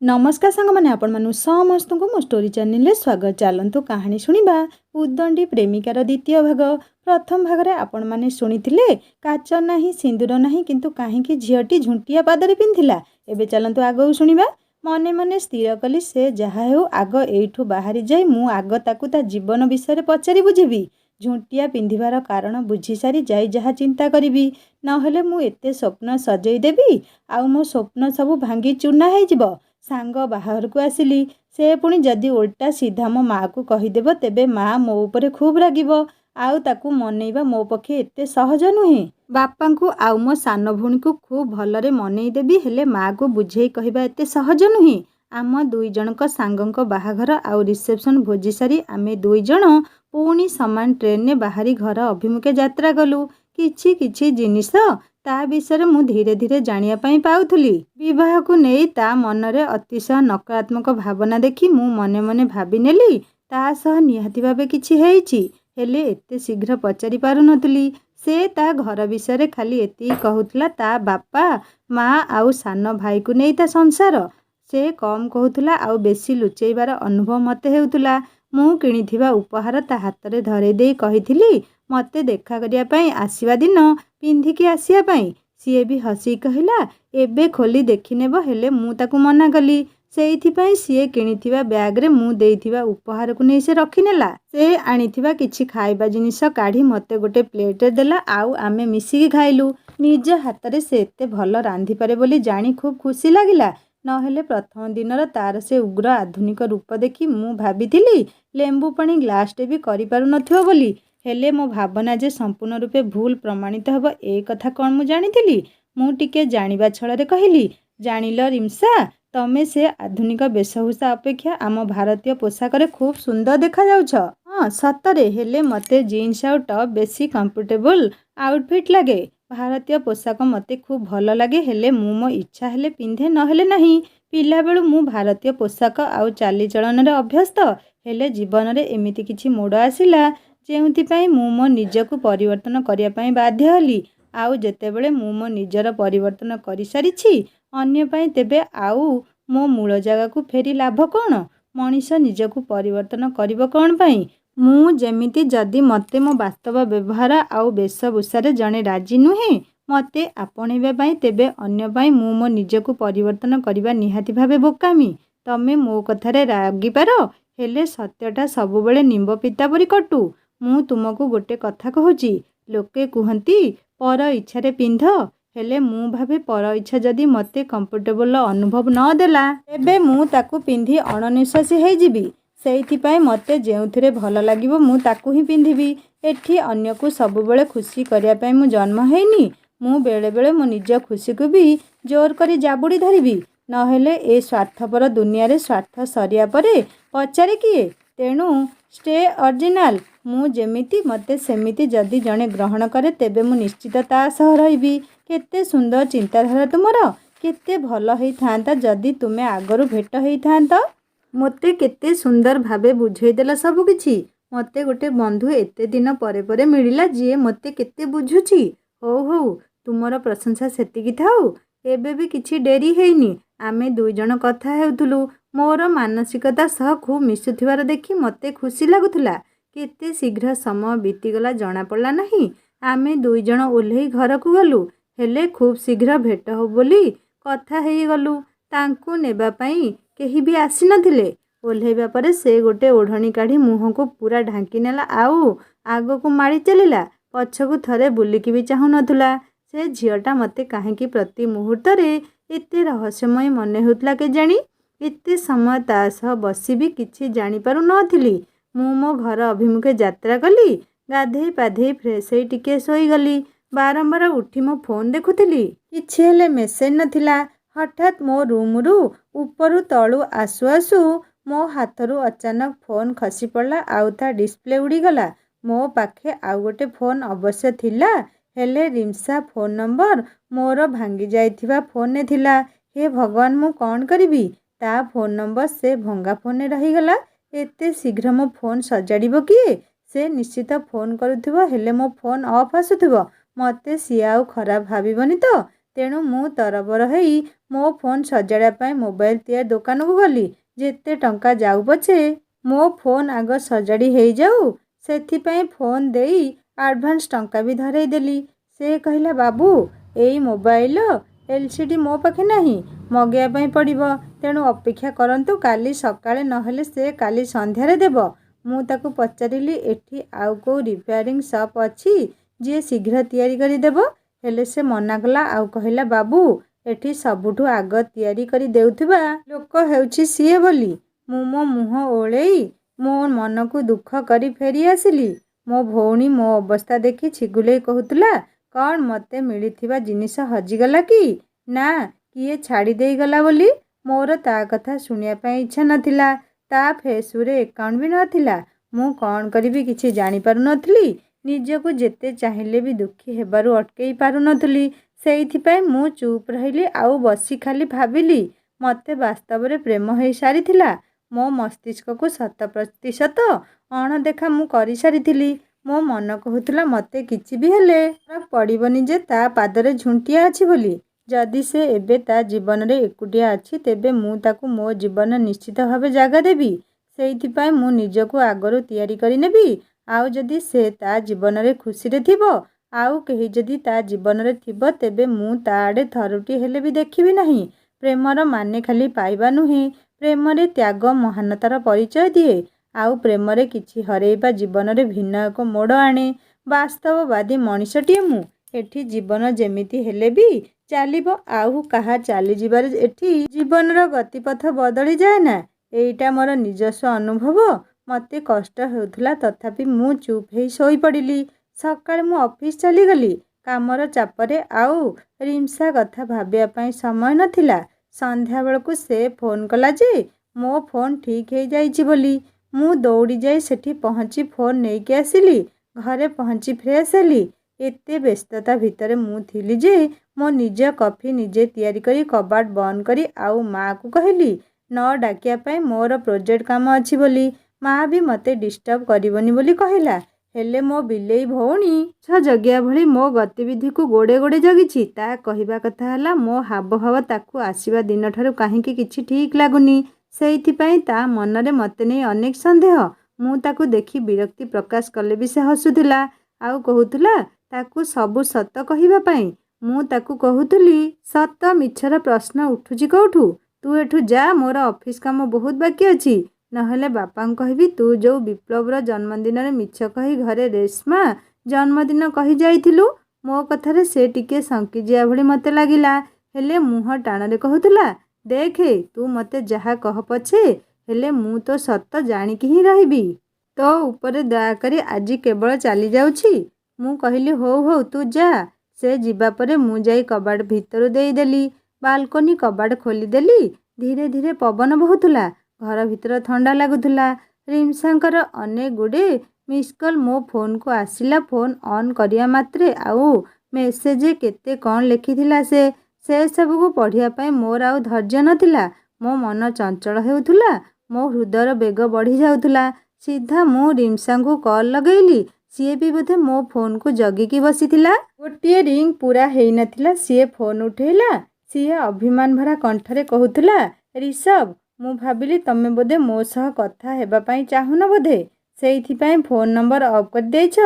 नमस्कार सांग मैंने आपण मानु समस्त को मो स्टोरी चैनल रे स्वागत। चलतु कहानी शुणा उदंडी प्रेमिकार द्वितीय भाग। प्रथम भाग रे आपण माने शुणिथिले काच नाही सिंदूर नाही किंतु काहेकि झीटी झुंटिया पादरे पिंधिला। एबे चलतु आगो शुणिबा। मने मने स्थिर कली से जहा हो आग एठू बाहरी जाई मु आग ताकू ता जीवन विषय पचारि बुझिबी। झुंटिया पिंधिबार कारण बुझी सारी जाई जहा चिंता करिबी। नहेले मु एते स्वप्न सजई देबी आउ मो स्वप्न सब भांगी चूना हो जिवो। सांग बाहर को आसिली से पुणी जदि उल्टा सीधा मो माँ को कहीदेव तेबे माँ मो उपरे खूब रागिबो आउ ताकू मनईबा मो पक्षे एते सहज नुहे। बापा को आउ मो सान भूणी को खूब भलरे मनई देबी हेले माँ को बुझेई कहबा एते सहज नुहे। आम दुई जनक सांगक बाहाघर आउ रिसेप्शन भोजी सारी आमे दुई जण पुणी समान ट्रेन ने बाहरी घर अभिमुखे यात्रा कलु। किछि किछि जिनिस ता विषय मु धीरे धीरे जानिया पाई पाउथुली। विवाह को नहीं ता मनरे अतिशय नकारात्मक भावना देखी मु मने मने भाबी नेली ता सह निहाती भाबे किछि हेइछि हेले एते शीघ्र पचारि पारु नथुली। से ता घर विषय खाली एति कहूथला ता बापा माँ आउ सान भाई को नहीं ता संसार से कम कहूथला आउ बेसी लुचेइबार अनुभव मते हेउथला। मु किणिथिबा उपहार ता हाथ रे धरे देई कहिथिली मते देखा करिया पाई आसीबा दिन पिंधिकी आसिया पाई। सीए भी हसी कहला एबे खोली देखिनेब हेले मु ताकू मना कली। सेइथिपाई सीए किणिथिबा बैग रे मु देइथिबा उपहार को नहीं से रखिनेला। से आनिथिबा किछि खाइबा जिनिस काढी मते गोटे प्लेट रे देला आउ आमे मिसिकी खाइलु। निज हाथ रे से एते भल रांधि पारे बोली जानी खूब खुशी लागिला। नहेले प्रथम दिनर तार से उग्र आधुनिक रूप देखी मु भाबिथिली लेंबू पानी ग्लास टे भी करि पारु नथिबो बोली। हेले मो भावना जे संपूर्ण रूपे भूल प्रमाणित हब ए कथा कौन मु जानिथिली। मु टिके जानिबा छଳରେ कहिली जानिल रिमसा तमे से आधुनिक वेशभूषा अपेक्षा आम भारतीय पोशाक रे खूब सुंदर देखा जाउछ। हाँ सतरे हेले मते जीन्स आउ टॉप बेसी कंफर्टेबल आउटफिट लगे। भारतीय पोशाक मते खूब भल लगे हेले मु मो इच्छा हेले पिंधे नहेले नहीं। पिला बेलु मु भारतीय पोशाक आउ चाली चलन रे अभ्यस्त हेले जीवन रे एमिति किछि मोड़ आसिला जेउथिपाई मु मो निजको परिवर्तन करिया पाई बाध्य हली। आउ जेतेबेले मु मो निजर परिवर्तन करि सारिछि अन्य पाई तेबे आउ मो मूल जगह को फेरी लाभ कौन। मनीष निजको परिवर्तन करिबो कौन पाई। मु जेमिति जदि मते मो वास्तव व्यवहार आउ वेशभूषा जणे राजी नुहे मते आपणेबा पाई तेबे अन्य पाई मु मो निजको परिवर्तन करिबा निहाती भाबे बोकामी। तमे मो कथारे रागी पारो हेले सत्यटा सबुबेले निंब पिता परि कटु। मु तुमको गोटे कथा कहूची लोके कुहंती पर इच्छा पिंध हेले मु भावे पर इच्छा जदि मते कंफर्टेबल अनुभव न देला तेबे मु ताकू पिंधि अणनिश्वासी हो जिबी। सेइथिपाई मते जेउथिरे भल लागिबो मु ताकू ही पिंधिबी। एठी अन्य को सबुबेले खुशी करिया पाई मु जन्म हेइनी। मु बेले बेले मो निज खुशी को भी जोर करी जाबुड़ी धरिबी। नहेले ए स्वार्थपर दुनिया रे स्वार्थ सरिया परे पचारे किए। तेणु स्टे ओरिजिनल मु जेमिति मते सेमिति जदि जणे ग्रहण करे तेबे मु निश्चित ता सह रहिबी। केते सुंदर चिंताधारा तुमर केते भल हेई थांता जदि तुमे आगरु भेट हेई थांता। मते केते सुंदर भाबे बुझेई देला सब किछि। मते गोटे बंधु एते दिन परे परे मिलिला जे मते केते बुझुछि। हो हो तुमर प्रशंसा सेतिकी थाउ एबे भी किछि डेरी हेइनी। आमे दुई जण कथा हेउथुलु मोर मानसिकता सह खूब मिसुथिबार देखि मते खुशी लागुथुला। केते शीघ्र समय बीतीगला जना पड़ला नहीं। आमे दुई जण ओल्हेई घर को गलु हेले खूब शीघ्र भेट हो बोली कथा हेई गलु। तांकू नेबा पाई केही भी आसी नथिले। ओल्हेइबा परे से गोटे ओढ़णी काढ़ी मुह को पूरा ढांकी नेला आउ आगो को माड़ी चलिला। पछकू थरे बुलिकी भी चाहू नथुला। से झियटा मते काहेकि प्रति मुहूर्त रे एते रहस्यमय मने होतला केजाणी। एते समय ता सह बसी भी किछि जानी पारु नथिली। मु मो घर अभिमुखे यात्रा कली गाधेई पाधेई फ्रेश होई टिके सोई गली। बारंबार उठी मो फोन देखुथिली किछि हेले मेसेज नथिला। हठात मो रूम रु ऊपरु तळु आसु आसु मो हाथरू अचानक फोन खसी पड़ला आउ ता डिस्प्ले उड़ी गला। मो पाखे आउ गोटे फोन अवश्य थिला हेले रिमसा फोन नंबर मोर भांगी जाइथिबा फोन ने थिला। हे भगवान मु कौन करिबी। ता फोन नंबर से भंगा फोन ने रही गला। एते शीघ्र मो फोन सजाड़िबो किए। से निश्चित फोन करुथिबो हेले मो फोन ऑफ आसुथिबो मते सिए आउ खराब भाबिबनी तो। ତେଣୁ ମୁଁ ତରବର ହେଇ ମୋ ଫୋନ୍ ସଜାଡ଼ିବା ପାଇଁ ମୋବାଇଲ ତିଆରି ଦୋକାନକୁ ଗଲି। ଯେତେ ଟଙ୍କା ଯାଉ ପଛେ ମୋ ଫୋନ୍ ଆଗ ସଜାଡ଼ି ହେଇଯାଉ, ସେଥିପାଇଁ ଫୋନ୍ ଦେଇ ଆଡ଼ଭାନ୍ସ ଟଙ୍କା ବି ଧରେଇ ଦେଲି। ସେ କହିଲା, ବାବୁ, ଏଇ ମୋବାଇଲ LCD ମୋ ପାଖେ ନାହିଁ, ମଗାଇବା ପାଇଁ ପଡ଼ିବ। ତେଣୁ ଅପେକ୍ଷା କରନ୍ତୁ, କାଲି ସକାଳେ ନହେଲେ ସେ କାଲି ସନ୍ଧ୍ୟାରେ ଦେବ। ମୁଁ ତାକୁ ପଚାରିଲି, ଏଠି ଆଉ କେଉଁ ରିପେୟାରିଂ ସପ୍ ଅଛି ଯିଏ ଶୀଘ୍ର ତିଆରି କରିଦେବ? ହେଲେ ସେ ମନା କଲା ଆଉ କହିଲା, ବାବୁ, ଏଠି ସବୁଠୁ ଆଗ ତିଆରି କରି ଦେଉଥିବା ଲୋକ ହେଉଛି ସିଏ ବୋଲି। ମୁଁ ମୋ ମୁହଁ ଓଳେଇ ମୋ ମନକୁ ଦୁଃଖ କରି ଫେରି ଆସିଲି। ମୋ ଭଉଣୀ ମୋ ଅବସ୍ଥା ଦେଖି ଛିଗୁଲେଇ କହୁଥିଲା, କ'ଣ ମୋତେ ମିଳିଥିବା ଜିନିଷ ହଜିଗଲା କି? ନା, କିଏ ଛାଡ଼ି ଦେଇଗଲା ବୋଲି? ମୋର ତା କଥା ଶୁଣିବା ପାଇଁ ଇଚ୍ଛା ନଥିଲା। ତା ଫେସବୁରେ ଆକାଉଣ୍ଟ ବି ନଥିଲା। ମୁଁ କ'ଣ କରିବି କିଛି ଜାଣିପାରୁନଥିଲି। ନିଜକୁ ଯେତେ ଚାହିଁଲେ ବି ଦୁଃଖୀ ହେବାରୁ ଅଟକେଇ ପାରୁନଥିଲି। ସେଇଥିପାଇଁ ମୁଁ ଚୁପ୍ ରହିଲି ଆଉ ବସି ଖାଲି ଭାବିଲି, ମୋତେ ବାସ୍ତବରେ ପ୍ରେମ ହେଇସାରିଥିଲା। ମୋ ମସ୍ତିଷ୍କକୁ 100% ଅଣଦେଖା ମୁଁ କରିସାରିଥିଲି। ମୋ ମନ କହୁଥିଲା ମୋତେ କିଛି ବି ହେଲେ ଫରକ ପଡ଼ିବନି ଯେ ତା ପାଦରେ ଝୁଣ୍ଟିଆ ଅଛି ବୋଲି। ଯଦି ସେ ଏବେ ତା ଜୀବନରେ ଏକୁଟିଆ ଅଛି, ତେବେ ମୁଁ ତାକୁ ମୋ ଜୀବନ ନିଶ୍ଚିତ ଭାବେ ଜାଗା ଦେବି। ସେଇଥିପାଇଁ ମୁଁ ନିଜକୁ ଆଗରୁ ତିଆରି କରିନେବି। ଆଉ ଯଦି ସେ ତା ଜୀବନରେ ଖୁସିରେ ଥିବ, ଆଉ କେହି ଯଦି ତା ଜୀବନରେ ଥିବ, ତେବେ ମୁଁ ତା ଆଡ଼େ ଥରୁଟି ହେଲେ ବି ଦେଖିବି ନାହିଁ। ପ୍ରେମର ମାନେ ଖାଲି ପାଇବା ନୁହେଁ, ପ୍ରେମରେ ତ୍ୟାଗ ମହାନତାର ପରିଚୟ ଦିଏ। ଆଉ ପ୍ରେମରେ କିଛି ହରେଇବା ଜୀବନରେ ଭିନ୍ନ ଏକ ମୋଡ଼ ଆଣେ। ବାସ୍ତବବାଦୀ ମଣିଷଟିଏ ମୁଁ। ଏଠି ଜୀବନ ଯେମିତି ହେଲେ ବି ଚାଲିବ, ଆଉ କାହା ଚାଲିଯିବାରେ ଏଠି ଜୀବନର ଗତିପଥ ବଦଳିଯାଏ ନା। ଏଇଟା ମୋର ନିଜସ୍ୱ ଅନୁଭବ। ମୋତେ କଷ୍ଟ ହେଉଥିଲା, ତଥାପି ମୁଁ ଚୁପ୍ ହେଇ ଶୋଇପଡ଼ିଲି। ସକାଳେ ମୁଁ ଅଫିସ ଚାଲିଗଲି। କାମର ଚାପରେ ଆଉ ରିମ୍ସା କଥା ଭାବିବା ପାଇଁ ସମୟ ନଥିଲା। ସନ୍ଧ୍ୟାବେଳକୁ ସେ ଫୋନ୍ କଲା ଯେ ମୋ ଫୋନ୍ ଠିକ୍ ହେଇଯାଇଛି ବୋଲି। ମୁଁ ଦୌଡ଼ି ଯାଇ ସେଠି ପହଞ୍ଚି ଫୋନ୍ ନେଇକି ଆସିଲି। ଘରେ ପହଞ୍ଚି ଫ୍ରେଶ୍ ହେଲି। ଏତେ ବ୍ୟସ୍ତତା ଭିତରେ ମୁଁ ଥିଲି ଯେ ମୋ ନିଜ କଫି ନିଜେ ତିଆରି କରି କବାଟ ବନ୍ଦ କରି ଆଉ ମାଆକୁ କହିଲି ନ ଡାକିବା ପାଇଁ, ମୋର ପ୍ରୋଜେକ୍ଟ କାମ ଅଛି ବୋଲି। ମାଆ ବି ମୋତେ ଡିଷ୍ଟର୍ବ କରିବନି ବୋଲି କହିଲା। ହେଲେ ମୋ ବିଲେଇ ଭଉଣୀ ମାଛ ଜଗିବା ଭଳି ମୋ ଗତିବିଧିକୁ ଗୋଡ଼େ ଗୋଡ଼େ ଜଗିଛି। ତା କହିବା କଥା ହେଲା, ମୋ ହାବଭାବ ତାକୁ ଆସିବା ଦିନଠାରୁ କାହିଁକି କିଛି ଠିକ୍ ଲାଗୁନି। ସେଇଥିପାଇଁ ତା ମନରେ ମୋତେ ନେଇ ଅନେକ ସନ୍ଦେହ। ମୁଁ ତାକୁ ଦେଖି ବିରକ୍ତି ପ୍ରକାଶ କଲେ ବି ସେ ହସୁଥିଲା ଆଉ କହୁଥିଲା ତାକୁ ସବୁ ସତ କହିବା ପାଇଁ। ମୁଁ ତାକୁ କହୁଥିଲି, ସତ ମିଛର ପ୍ରଶ୍ନ ଉଠୁଛି କୋଉଠୁ? ତୁ ଏଠୁ ଯା, ମୋର ଅଫିସ କାମ ବହୁତ ବାକି ଅଛି। ନହେଲେ ବାପାଙ୍କୁ କହିବି ତୁ ଯୋଉ ବିପ୍ଳବର ଜନ୍ମଦିନରେ ମିଛ କହି ଘରେ ରେଶ୍ମା ଜନ୍ମଦିନ କହି ଯାଇଥିଲୁ। ମୋ କଥାରେ ସେ ଟିକେ ସଙ୍କିଯିବା ଭଳି ମୋତେ ଲାଗିଲା। ହେଲେ ମୁହଁ ଟାଣରେ କହୁଥିଲା, ଦେଖେ, ତୁ ମୋତେ ଯାହା କହ ପଛେ, ହେଲେ ମୁଁ ତୋ ସତ ଜାଣିକି ହିଁ ରହିବି। ତୋ ଉପରେ ଦୟାକରି ଆଜି କେବଳ ଚାଲି ଯାଉଛି। ମୁଁ କହିଲି, ହଉ ହଉ, ତୁ ଯା। ସେ ଯିବା ପରେ ମୁଁ ଯାଇ କବାଟ ଭିତରୁ ଦେଇଦେଲି। ବାଲକୋନି କବାଟ ଖୋଲିଦେଲି। ଧୀରେ ଧୀରେ ପବନ ବହୁଥିଲା। ଘର ଭିତର ଥଣ୍ଡା ଲାଗୁଥିଲା। ରିମ୍ସାଙ୍କର ଅନେକ ଗୁଡ଼ିଏ ମିସ୍କଲ୍ ମୋ ଫୋନ୍କୁ ଆସିଲା। ଫୋନ୍ ଅନ୍ କରିବା ମାତ୍ରେ ଆଉ ମେସେଜ୍ କେତେ କ'ଣ ଲେଖିଥିଲା ସେ। ସେସବୁକୁ ପଢ଼ିବା ପାଇଁ ମୋର ଆଉ ଧୈର୍ଯ୍ୟ ନଥିଲା। ମୋ ମନ ଚଞ୍ଚଳ ହେଉଥିଲା। ମୋ ହୃଦୟର ବେଗ ବଢ଼ି ଯାଉଥିଲା। ସିଧା ମୁଁ ରିମ୍ସାଙ୍କୁ କଲ୍ ଲଗେଇଲି। ସିଏ ବି ବୋଧେ ମୋ ଫୋନ୍କୁ ଜଗିକି ବସିଥିଲା। ଗୋଟିଏ ରିଙ୍ଗ ପୂରା ହେଇନଥିଲା, ସିଏ ଫୋନ୍ ଉଠେଇଲା। ସିଏ ଅଭିମାନ ଭରା କଣ୍ଠରେ କହୁଥିଲା, ରିଷଭ, ମୁଁ ଭାବିଲି ତମେ ବୋଧେ ମୋ ସହ କଥା ହେବା ପାଇଁ ଚାହୁଁନ ବୋଧେ, ସେଇଥିପାଇଁ ଫୋନ୍ ନମ୍ବର ଅଫ୍ କରିଦେଇଛ।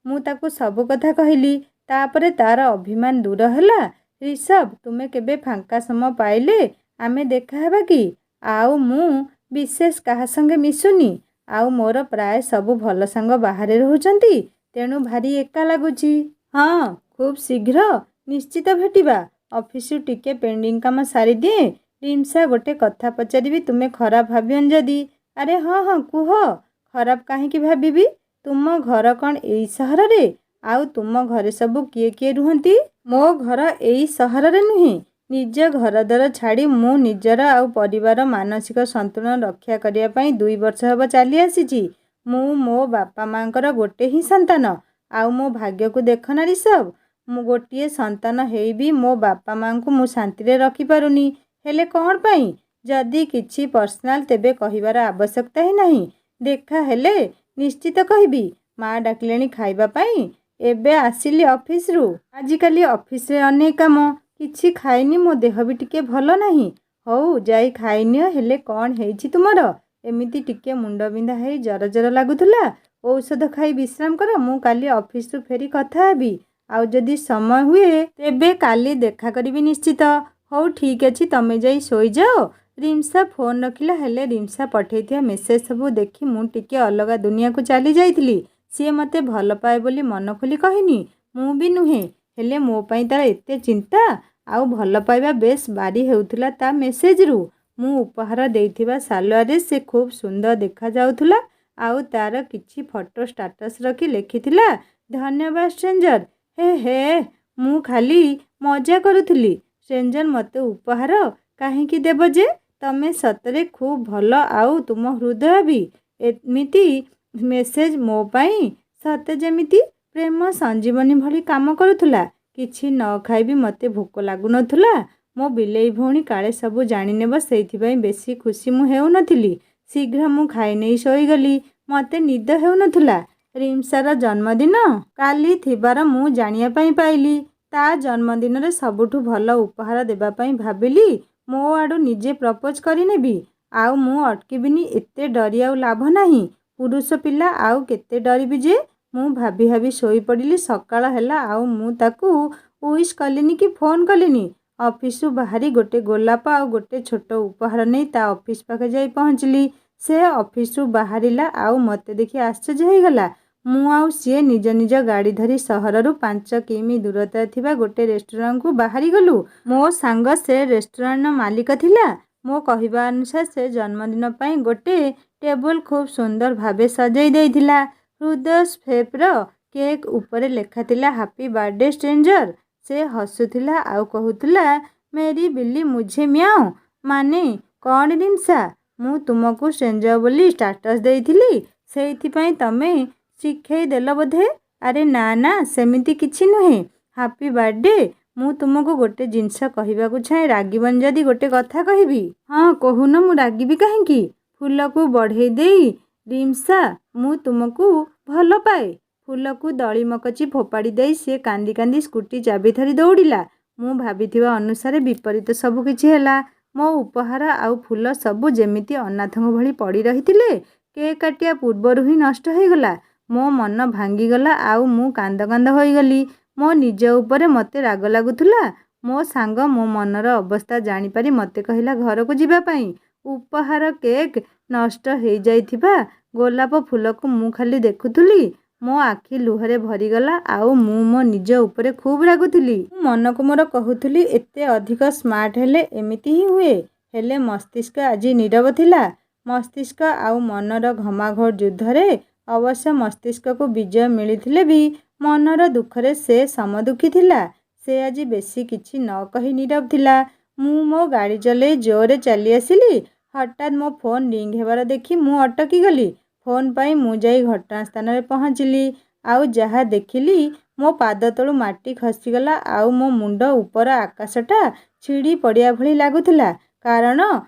ମୁଁ ତାକୁ ସବୁ କଥା କହିଲି। ତାପରେ ତାର ଅଭିମାନ ଦୂର ହେଲା। ରିଷଭ, ତୁମେ କେବେ ଫାଙ୍କା ସମୟ ପାଇଲେ ଆମେ ଦେଖା ହେବା କି? ଆଉ ମୁଁ ବିଶେଷ କାହା ସଙ୍ଗେ ମିଶୁନି। ଆଉ ମୋର ପ୍ରାୟ ସବୁ ଭଲ ସାଙ୍ଗ ବାହାରେ ରହୁଛନ୍ତି। ତେଣୁ ଭାରି ଏକା ଲାଗୁଛି। ହଁ, ଖୁବ୍ ଶୀଘ୍ର ନିଶ୍ଚିତ ଭେଟିବା। ଅଫିସରୁ ଟିକେ ପେଣ୍ଡିଂ କାମ ସାରିଦିଏ। ରିମ୍ସା, ଗୋଟେ କଥା ପଚାରିବି, ତୁମେ ଖରାପ ଭାବିବନି ଯଦି। ଆରେ ହଁ ହଁ, କୁହ। ଖରାପ କାହିଁକି ଭାବିବି? ତୁମ ଘର କ'ଣ ଏଇ ସହରରେ? ଆଉ ତୁମ ଘରେ ସବୁ କିଏ କିଏ ରୁହନ୍ତି? ମୋ ଘର ଏଇ ସହରରେ ନୁହେଁ। ନିଜ ଘରଦ୍ୱାର ଛାଡ଼ି ମୁଁ ନିଜର ଆଉ ପରିବାର ମାନସିକ ସନ୍ତୁଳନ ରକ୍ଷା କରିବା ପାଇଁ 2 ବର୍ଷ ହେବ ଚାଲି ଆସିଛି। ମୁଁ ମୋ ବାପା ମାଙ୍କର ଗୋଟେ ହିଁ ସନ୍ତାନ। ଆଉ ମୋ ଭାଗ୍ୟକୁ ଦେଖ ନା ରିଷଭ, ମୁଁ ଗୋଟିଏ ସନ୍ତାନ ହେଇ ବି ମୋ ବାପା ମାଙ୍କୁ ମୁଁ ଶାନ୍ତିରେ ରଖିପାରୁନି। ହେଲେ କ'ଣ ପାଇଁ? ଯଦି କିଛି ପର୍ସନାଲ, ତେବେ କହିବାର ଆବଶ୍ୟକତା ହିଁ ନାହିଁ। ଦେଖା ହେଲେ ନିଶ୍ଚିତ କହିବି। ମା ଡାକିଲେଣି ଖାଇବା ପାଇଁ। ଏବେ ଆସିଲି ଅଫିସରୁ। ଆଜିକାଲି ଅଫିସରେ ଅନେକ କାମ। କିଛି ଖାଇନି, ମୋ ଦେହ ବି ଟିକେ ଭଲ ନାହିଁ। ହଉ ଯାଇ ଖାଇନିଅ। ହେଲେ କ'ଣ ହେଇଛି ତୁମର? ଏମିତି ଟିକେ ମୁଣ୍ଡ ବିନ୍ଧା ହେଇ ଜର ଜର ଲାଗୁଥିଲା। ଔଷଧ ଖାଇ ବିଶ୍ରାମ କର। ମୁଁ କାଲି ଅଫିସରୁ ଫେରି କଥା ହେବି। ଆଉ ଯଦି ସମୟ ହୁଏ ତେବେ କାଲି ଦେଖା କରିବି ନିଶ୍ଚିତ। ହଉ ଠିକ୍ ଅଛି, ତମେ ଯାଇ ଶୋଇଯାଅ। ରିମ୍ସା ଫୋନ୍ ରଖିଲା। ହେଲେ ରିମ୍ସା ପଠାଇଥିବା ମେସେଜ୍ ସବୁ ଦେଖି ମୁଁ ଟିକେ ଅଲଗା ଦୁନିଆକୁ ଚାଲି ଯାଇଥିଲି। ସିଏ ମୋତେ ଭଲ ପାଏ ବୋଲି ମନ ଖୋଲି କହିନି। ମୁଁ ବି ନୁହେଁ। ହେଲେ ମୋ ପାଇଁ ତା'ର ଏତେ ଚିନ୍ତା ଆଉ ଭଲ ପାଇବା ବେଶ୍ ବାରି ହେଉଥିଲା ତା ମେସେଜରୁ। ମୁଁ ଉପହାର ଦେଇଥିବା ସାଲୱାରରେ ସେ ଖୁବ୍ ସୁନ୍ଦର ଦେଖାଯାଉଥିଲା। ଆଉ ତା'ର କିଛି ଫଟୋ ଷ୍ଟାଟସ୍ ରଖି ଲେଖିଥିଲା, ଧନ୍ୟବାଦ ଷ୍ଟ୍ରେଞ୍ଜର। ହେ ମୁଁ ଖାଲି ମଜା କରୁଥିଲି। ଷ୍ଟ୍ରେଞ୍ଜର ମୋତେ ଉପହାର କାହିଁକି ଦେବ ଯେ? ତମେ ସତରେ ଖୁବ୍ ଭଲ ଆଉ ତୁମ ହୃଦୟ ବି। ଏମିତି ମେସେଜ ମୋ ପାଇଁ ସତେ ଯେମିତି ପ୍ରେମ ସଞ୍ଜୀବନୀ ଭଳି କାମ କରୁଥିଲା। କିଛି ନ ଖାଇବି ମୋତେ ଭୋକ ଲାଗୁନଥିଲା। ମୋ ବିଲେଇ ଭଉଣୀ କାଳେ ସବୁ ଜାଣିନେବ, ସେଇଥିପାଇଁ ବେଶୀ ଖୁସି ମୁଁ ହେଉନଥିଲି। ଶୀଘ୍ର ମୁଁ ଖାଇନେଇ ଶୋଇଗଲି। ମୋତେ ନିଦ ହେଉନଥିଲା। ରିମ୍ସାର ଜନ୍ମଦିନ କାଲି ଥିବାର ମୁଁ ଜାଣିବା ପାଇଁ ପାଇଲି। ତା ଜନ୍ମଦିନରେ ସବୁଠୁ ଭଲ ଉପହାର ଦେବା ପାଇଁ ଭାବିଲି ମୋ ଆଡ଼ୁ ନିଜେ ପ୍ରପୋଜ କରିନେବି। ଆଉ ମୁଁ ଅଟକିବିନି। ଏତେ ଡରି ଆଉ ଲାଭ ନାହିଁ। ପୁରୁଷ ପିଲା, ଆଉ କେତେ ଡରିବି ଯେ? ମୁଁ ଭାବି ଭାବି ଶୋଇପଡ଼ିଲି। ସକାଳ ହେଲା ଆଉ ମୁଁ ତାକୁ ୱିଶ୍ କଲିନି କି ଫୋନ୍ କଲିନି। ଅଫିସରୁ ବାହାରି ଗୋଟେ ଗୋଲାପ ଆଉ ଗୋଟେ ଛୋଟ ଉପହାର ନେଇ ତା ଅଫିସ ପାଖେ ଯାଇ ପହଞ୍ଚିଲି। ସେ ଅଫିସରୁ ବାହାରିଲା ଆଉ ମୋତେ ଦେଖି ଆଶ୍ଚର୍ଯ୍ୟ ହେଇଗଲା। ମୁଁ ଆଉ ସିଏ ନିଜ ନିଜ ଗାଡ଼ି ଧରି ସହରରୁ 5 କିମି ଦୂରତାରେ ଥିବା ଗୋଟେ ରେଷ୍ଟୁରାଣ୍ଟକୁ ବାହାରିଗଲୁ। ମୋ ସାଙ୍ଗ ସେ ରେଷ୍ଟୁରାଣ୍ଟର ମାଲିକ ଥିଲା। ମୋ କହିବା ଅନୁସାରେ ସେ ଜନ୍ମଦିନ ପାଇଁ ଗୋଟେ ଟେବୁଲ ଖୁବ୍ ସୁନ୍ଦର ଭାବେ ସଜେଇ ଦେଇଥିଲା। ହୃଦୟ ଶେପ୍ର କେକ୍ ଉପରେ ଲେଖାଥିଲା ହାପି ବାର୍ଥଡେ ଷ୍ଟ୍ରେଞ୍ଜର। ସେ ହସୁଥିଲା ଆଉ କହୁଥିଲା, ମେରି ବିଲି ମୁଝେ ମ୍ୟାଓ। ମାନେ କ'ଣ ରିମ୍ସା? ମୁଁ ତୁମକୁ ଷ୍ଟ୍ରେଞ୍ଜର ବୋଲି ଷ୍ଟାଟସ୍ ଦେଇଥିଲି, ସେଇଥିପାଇଁ ତମେ ଶିଖେଇ ଦେଲ ବୋଧେ? ଆରେ ନା, ସେମିତି କିଛି ନୁହେଁ। Happy birthday. ମୁଁ ତୁମକୁ ଗୋଟେ ଜିନିଷ କହିବାକୁ ଚାହେଁ। ରାଗିବନି ଯଦି ଗୋଟେ କଥା କହିବି? ହଁ କହୁନ, ମୁଁ ରାଗିବି କାହିଁକି? ଫୁଲକୁ ବଢ଼େଇ ଦେଇ, ରିମ୍ସା ମୁଁ ତୁମକୁ ଭଲ ପାଏ। ଫୁଲକୁ ଦଳି ମକଚି ଫୋପାଡ଼ି ଦେଇ ସେ କାନ୍ଦି କାନ୍ଦି ସ୍କୁଟି ଚାବି ଧରି ଦୌଡ଼ିଲା। ମୁଁ ଭାବିଥିବା ଅନୁସାରେ ବିପରୀତ ସବୁ କିଛି ହେଲା। ମୋ ଉପହାର ଆଉ ଫୁଲ ସବୁ ଯେମିତି ଅନାଥଙ୍କ ଭଳି ପଡ଼ି ରହିଥିଲେ, କେକ୍ କାଟିବା ପୂର୍ବରୁ ହିଁ ନଷ୍ଟ ହୋଇଗଲା। ମୋ ମନ ଭାଙ୍ଗିଗଲା ଆଉ ମୁଁ କାନ୍ଦ କାନ୍ଦ ହୋଇଗଲି। ମୋ ନିଜ ଉପରେ ମୋତେ ରାଗ ଲାଗୁଥିଲା। ମୋ ସାଙ୍ଗ ମୋ ମନର ଅବସ୍ଥା ଜାଣିପାରି ମୋତେ କହିଲା ଘରକୁ ଯିବା ପାଇଁ। ଉପହାର, କେକ୍, ନଷ୍ଟ ହେଇଯାଇଥିବା ଗୋଲାପ ଫୁଲକୁ ମୁଁ ଖାଲି ଦେଖୁଥିଲି। ମୋ ଆଖି ଲୁହରେ ଭରିଗଲା ଆଉ ମୁଁ ମୋ ନିଜ ଉପରେ ଖୁବ୍ ରାଗୁଥିଲି। ମୁଁ ମନକୁ ମୋର କହୁଥିଲି, ଏତେ ଅଧିକ ସ୍ମାର୍ଟ ହେଲେ ଏମିତି ହିଁ ହୁଏ। ହେଲେ ମସ୍ତିଷ୍କ ଆଜି ନୀରବ ଥିଲା। ମସ୍ତିଷ୍କ ଆଉ ମନର ଘମାଘୋଟ ଯୁଦ୍ଧରେ ଅବଶ୍ୟ ମସ୍ତିଷ୍କକୁ ବିଜୟ ମିଳିଥିଲେ ବି ମନର ଦୁଃଖରେ ସେ ସମଦୁଃଖୀ ଥିଲା। ସେ ଆଜି ବେଶୀ କିଛି ନ କହି ନୀରବ ଥିଲା। ମୁଁ ମୋ ଗାଡ଼ି ଚଲେଇ ଜୋରରେ ଚାଲି ଆସିଲି। ହଠାତ୍ ମୋ ଫୋନ୍ ରିଙ୍ଗ ହେବାର ଦେଖି ମୁଁ ଅଟକିଗଲି। ଫୋନ୍ ପାଇଁ ମୁଁ ଯାଇ ଘଟଣାସ୍ଥାନରେ ପହଞ୍ଚିଲି। ଆଉ ଯାହା ଦେଖିଲି, ମୋ ପାଦ ତଳୁ ମାଟି ଖସିଗଲା ଆଉ ମୋ ମୁଣ୍ଡ ଉପର ଆକାଶଟା ଛିଡ଼ି ପଡ଼ିବା ଭଳି ଲାଗୁଥିଲା। କାରଣ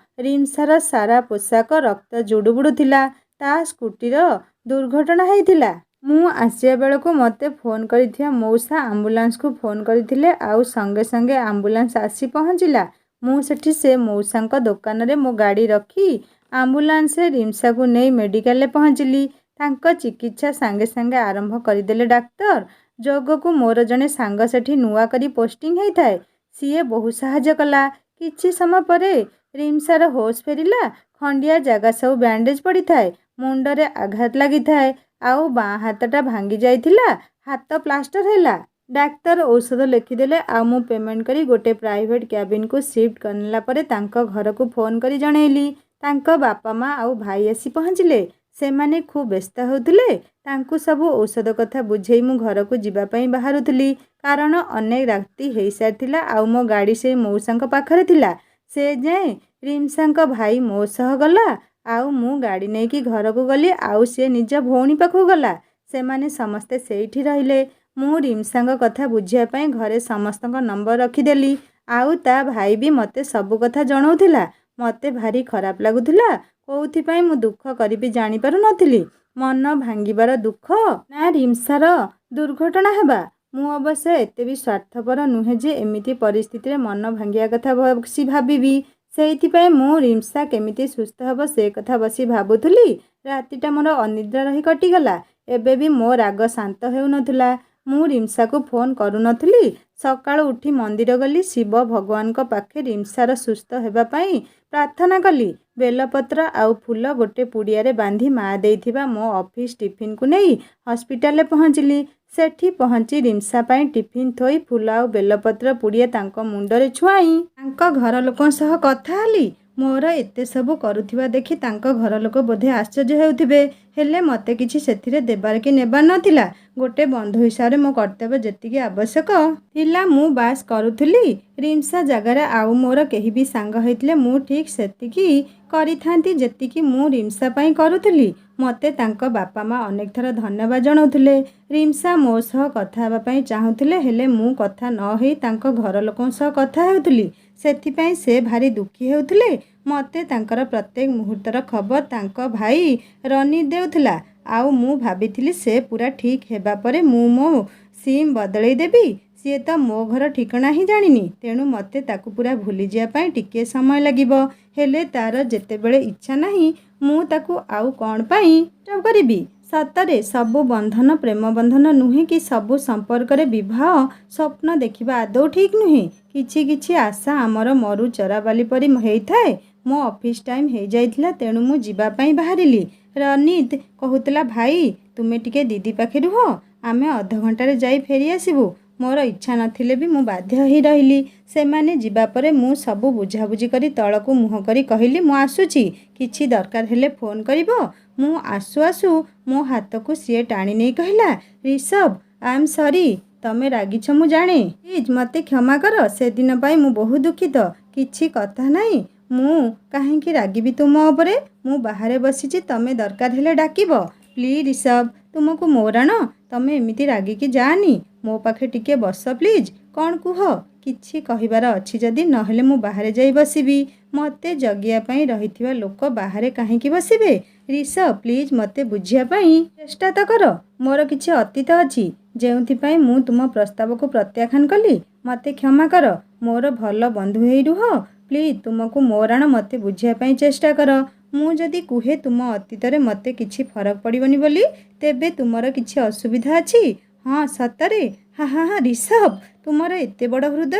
ରିମ୍ସାର ସାରା ପୋଷାକ ରକ୍ତ ଜୁଡ଼ୁବୁଡ଼ୁ ଥିଲା। ତା ସ୍କୁଟିର ଦୁର୍ଘଟଣା ହେଇଥିଲା। ମୁଁ ଆସିବା ବେଳକୁ ମୋତେ ଫୋନ୍ କରିଥିବା ମଉସା ଆମ୍ବୁଲାନ୍ସକୁ ଫୋନ୍ କରିଥିଲେ ଆଉ ସଙ୍ଗେ ସଙ୍ଗେ ଆମ୍ବୁଲାନ୍ସ ଆସି ପହଞ୍ଚିଲା। ମୁଁ ସେଠି ସେ ମଉସାଙ୍କ ଦୋକାନରେ ମୋ ଗାଡ଼ି ରଖି ଆମ୍ବୁଲାନ୍ସରେ ରିମ୍ସାକୁ ନେଇ ମେଡ଼ିକାଲରେ ପହଞ୍ଚିଲି। ତାଙ୍କ ଚିକିତ୍ସା ସାଙ୍ଗେ ସାଙ୍ଗେ ଆରମ୍ଭ କରିଦେଲେ ଡାକ୍ତର। ଯୋଗକୁ ମୋର ଜଣେ ସାଙ୍ଗ ସେଠି ନୂଆ କରି ପୋଷ୍ଟିଂ ହେଇଥାଏ। ସିଏ ବହୁ ସାହାଯ୍ୟ କଲା। କିଛି ସମୟ ପରେ ରିମ୍ସାର ହୋସ୍ ଫେରିଲା। ଖଣ୍ଡିଆ ଜାଗା ସବୁ ବ୍ୟାଣ୍ଡେଜ ପଡ଼ିଥାଏ। ମୁଣ୍ଡରେ ଆଘାତ ଲାଗିଥାଏ ଆଉ ବାଁ ହାତଟା ଭାଙ୍ଗି ଯାଇଥିଲା। ହାତ ପ୍ଲାଷ୍ଟର ହେଲା। ଡାକ୍ତର ଔଷଧ ଲେଖିଦେଲେ ଆଉ ମୁଁ ପେମେଣ୍ଟ କରି ଗୋଟେ ପ୍ରାଇଭେଟ୍ କ୍ୟାବିନକୁ ସିଫ୍ଟ କରିନେଲା ପରେ ତାଙ୍କ ଘରକୁ ଫୋନ୍ କରି ଜଣେଇଲି। ତାଙ୍କ ବାପା ମା ଆଉ ଭାଇ ଆସି ପହଞ୍ଚିଲେ। ସେମାନେ ଖୁବ୍ ବ୍ୟସ୍ତ ହେଉଥିଲେ। ତାଙ୍କୁ ସବୁ ଔଷଧ କଥା ବୁଝେଇ ମୁଁ ଘରକୁ ଯିବା ପାଇଁ ବାହାରୁଥିଲି। କାରଣ ଅନେକ ରାତି ହେଇସାରିଥିଲା ଆଉ ମୋ ଗାଡ଼ି ସେଇ ମଉସାଙ୍କ ପାଖରେ ଥିଲା। ସେ ଯାଏଁ ରିମ୍ସାଙ୍କ ଭାଇ ମୋ ସହ ଗଲା ଆଉ ମୁଁ ଗାଡ଼ି ନେଇକି ଘରକୁ ଗଲି ଆଉ ସେ ନିଜ ଭଉଣୀ ପାଖକୁ ଗଲା। ସେମାନେ ସମସ୍ତେ ସେଇଠି ରହିଲେ। ମୁଁ ରିମ୍ସାଙ୍କ କଥା ବୁଝିବା ପାଇଁ ଘରେ ସମସ୍ତଙ୍କ ନମ୍ବର ରଖିଦେଲି। ଆଉ ତା ଭାଇ ବି ମୋତେ ସବୁ କଥା ଜଣାଉଥିଲା। ମୋତେ ଭାରି ଖରାପ ଲାଗୁଥିଲା। କୋଉଥିପାଇଁ ମୁଁ ଦୁଃଖ କରିବି ଜାଣିପାରୁନଥିଲି। ମନ ଭାଙ୍ଗିବାର ଦୁଃଖ ନା ରିମ୍ସାର ଦୁର୍ଘଟଣା ହେବା? ମୁଁ ଅବଶ୍ୟ ଏତେ ବି ସ୍ୱାର୍ଥପର ନୁହେଁ ଯେ ଏମିତି ପରିସ୍ଥିତିରେ ମନ ଭାଙ୍ଗିବା କଥା ବସି ଭାବିବି। ସେଇଥିପାଇଁ ମୁଁ ରିମ୍ସା କେମିତି ସୁସ୍ଥ ହେବ ସେ କଥା ବସି ଭାବୁଥିଲି। ରାତିଟା ମୋର ଅନିଦ୍ରା ରହି କଟିଗଲା। ଏବେ ବି ମୋ ରାଗ ଶାନ୍ତ ହେଉନଥିଲା। ମୁଁ ରିମ୍ସାକୁ ଫୋନ୍ କରୁନଥିଲି। ସକାଳୁ ଉଠି ମନ୍ଦିର ଗଲି। ଶିବ ଭଗବାନଙ୍କ ପାଖେ ରିମ୍ସାର ସୁସ୍ଥ ହେବା ପାଇଁ ପ୍ରାର୍ଥନା କଲି। ବେଲପତ୍ର ଆଉ ଫୁଲ ଗୋଟେ ପୁଡ଼ିଆରେ ବାନ୍ଧି ମା ଦେଇଥିବା ମୋ ଅଫିସ୍ ଟିଫିନ୍କୁ ନେଇ ହସ୍ପିଟାଲରେ ପହଞ୍ଚିଲି। ସେଠି ପହଞ୍ଚି ରିମ୍ସା ପାଇଁ ଟିଫିନ୍ ଥୋଇ ଫୁଲ ଆଉ ବେଲପତ୍ର ପୁଡ଼ିଆ ତାଙ୍କ ମୁଣ୍ଡରେ ଛୁଆଇଁ ତାଙ୍କ ଘର ଲୋକଙ୍କ ସହ କଥା ହେଲି। ମୋର ଏତେ ସବୁ କରୁଥିବା ଦେଖି ତାଙ୍କ ଘର ଲୋକ ବୋଧେ ଆଶ୍ଚର୍ଯ୍ୟ ହେଉଥିବେ। ହେଲେ ମୋତେ କିଛି ସେଥିରେ ଦେବାର କି ନେବାର ନଥିଲା। ଗୋଟେ ବନ୍ଧୁ ହିସାବରେ ମୋ କର୍ତ୍ତବ୍ୟ ଯେତିକି ଆବଶ୍ୟକ ଥିଲା ମୁଁ ବାସ୍ କରୁଥିଲି। ରିମ୍ସା ଜାଗାରେ ଆଉ ମୋର କେହି ବି ସାଙ୍ଗ ହେଇଥିଲେ ମୁଁ ଠିକ୍ ସେତିକି କରିଥାନ୍ତି ଯେତିକି ମୁଁ ରିମ୍ସା ପାଇଁ କରୁଥିଲି। ମୋତେ ତାଙ୍କ ବାପା ମା ଅନେକ ଥର ଧନ୍ୟବାଦ ଜଣାଉଥିଲେ। ରିମ୍ସା ମୋ ସହ କଥା ହେବା ପାଇଁ ଚାହୁଁଥିଲେ, ହେଲେ ମୁଁ କଥା ନ ହେଇ ତାଙ୍କ ଘର ଲୋକଙ୍କ ସହ କଥା ହେଉଥିଲି। ସେଥିପାଇଁ ସେ ଭାରି ଦୁଃଖୀ ହେଉଥିଲେ। ମୋତେ ତାଙ୍କର ପ୍ରତ୍ୟେକ ମୁହୂର୍ତ୍ତର ଖବର ତାଙ୍କ ଭାଇ ରନି ଦେଉଥିଲା। ଆଉ ମୁଁ ଭାବିଥିଲି ସେ ପୁରା ଠିକ୍ ହେବା ପରେ ମୁଁ ମୋ ସିମ୍ ବଦଳେଇ ଦେବି। ସିଏ ତ ମୋ ଘର ଠିକଣା ହିଁ ଜାଣିନି। ତେଣୁ ମୋତେ ତାକୁ ପୁରା ଭୁଲିଯିବା ପାଇଁ ଟିକିଏ ସମୟ ଲାଗିବ। ହେଲେ ତା'ର ଯେତେବେଳେ ଇଚ୍ଛା ନାହିଁ ମୁଁ ତାକୁ ଆଉ କ'ଣ ପାଇଁ ଡିଷ୍ଟର୍ବ କରିବି? ସତରେ ସବୁ ବନ୍ଧନ ପ୍ରେମ ବନ୍ଧନ ନୁହେଁ କି ସବୁ ସମ୍ପର୍କରେ ବିବାହ ସ୍ୱପ୍ନ ଦେଖିବା ଆଦୌ ଠିକ୍ ନୁହେଁ। କିଛି କିଛି ଆଶା ଆମର ମରୁ ଚରାବାଲି ପରି ହେଇଥାଏ। ମୋ ଅଫିସ୍ ଟାଇମ୍ ହେଇଯାଇଥିଲା, ତେଣୁ ମୁଁ ଯିବା ପାଇଁ ବାହାରିଲି। ରନିତ କହୁଥିଲା, ଭାଇ ତୁମେ ଟିକେ ଦିଦି ପାଖେ ରୁହ, ଆମେ ଅଧଘଣ୍ଟାରେ ଯାଇ ଫେରିଆସିବୁ। ମୋର ଇଚ୍ଛା ନଥିଲେ ବି ମୁଁ ବାଧ୍ୟ ହେଇ ରହିଲି। ସେମାନେ ଯିବା ପରେ ମୁଁ ସବୁ ବୁଝାବୁଝି କରି ତଳକୁ ମୁହଁ କରି କହିଲି, ମୁଁ ଆସୁଛି, କିଛି ଦରକାର ହେଲେ ଫୋନ୍ କରିବ। ମୁଁ ଆସୁ ଆସୁ ମୋ ହାତକୁ ସିଏ ଟାଣି ନେଇ କହିଲା, ରିଷଭ, ଆଇ ଏମ୍ ସରି। ତମେ ରାଗିଛ ମୁଁ ଜାଣେ। ପ୍ଲିଜ୍ ମୋତେ କ୍ଷମା କର। ସେଦିନ ପାଇଁ ମୁଁ ବହୁତ ଦୁଃଖିତ। କିଛି କଥା ନାହିଁ, ମୁଁ କାହିଁକି ରାଗିବି ତୁମ ଉପରେ? ମୁଁ ବାହାରେ ବସିଛି, ତମେ ଦରକାର ହେଲେ ଡାକିବ। ପ୍ଲିଜ୍ ରିଷଭ, ତୁମକୁ ମୋ ରାଣ, ତମେ ଏମିତି ରାଗିକି ଯାଆନି। ମୋ ପାଖେ ଟିକେ ବସ ପ୍ଲିଜ୍। କ'ଣ କୁହ? କିଛି କହିବାର ଅଛି ଯଦି, ନହେଲେ ମୁଁ ବାହାରେ ଯାଇ ବସିବି। ମୋତେ ଜଗିବା ପାଇଁ ରହିଥିବା ଲୋକ ବାହାରେ କାହିଁକି ବସିବେ? ରିଷଭ, ପ୍ଲିଜ୍ ମୋତେ ବୁଝିବା ପାଇଁ ଚେଷ୍ଟା ତ କର। ମୋର କିଛି ଅତୀତ ଅଛି ଯେଉଁଥିପାଇଁ ମୁଁ ତୁମ ପ୍ରସ୍ତାବକୁ ପ୍ରତ୍ୟାଖ୍ୟାନ କଲି। ମୋତେ କ୍ଷମା କର। ମୋର ଭଲ ବନ୍ଧୁ ହେଇ ରୁହ। ପ୍ଲିଜ୍ ତୁମକୁ ମୋ ରାଣ, ମୋତେ ବୁଝିବା ପାଇଁ ଚେଷ୍ଟା କର। ମୁଁ ଯଦି କୁହେ ତୁମ ଅତୀତରେ ମୋତେ କିଛି ଫରକ ପଡ଼ିବନି ବୋଲି, ତେବେ ତୁମର କିଛି ଅସୁବିଧା ଅଛି? ହଁ ସତରେ? ହା ହା ହା। ରିଷଭ, ତୁମର ଏତେ ବଡ଼ ହୃଦୟ।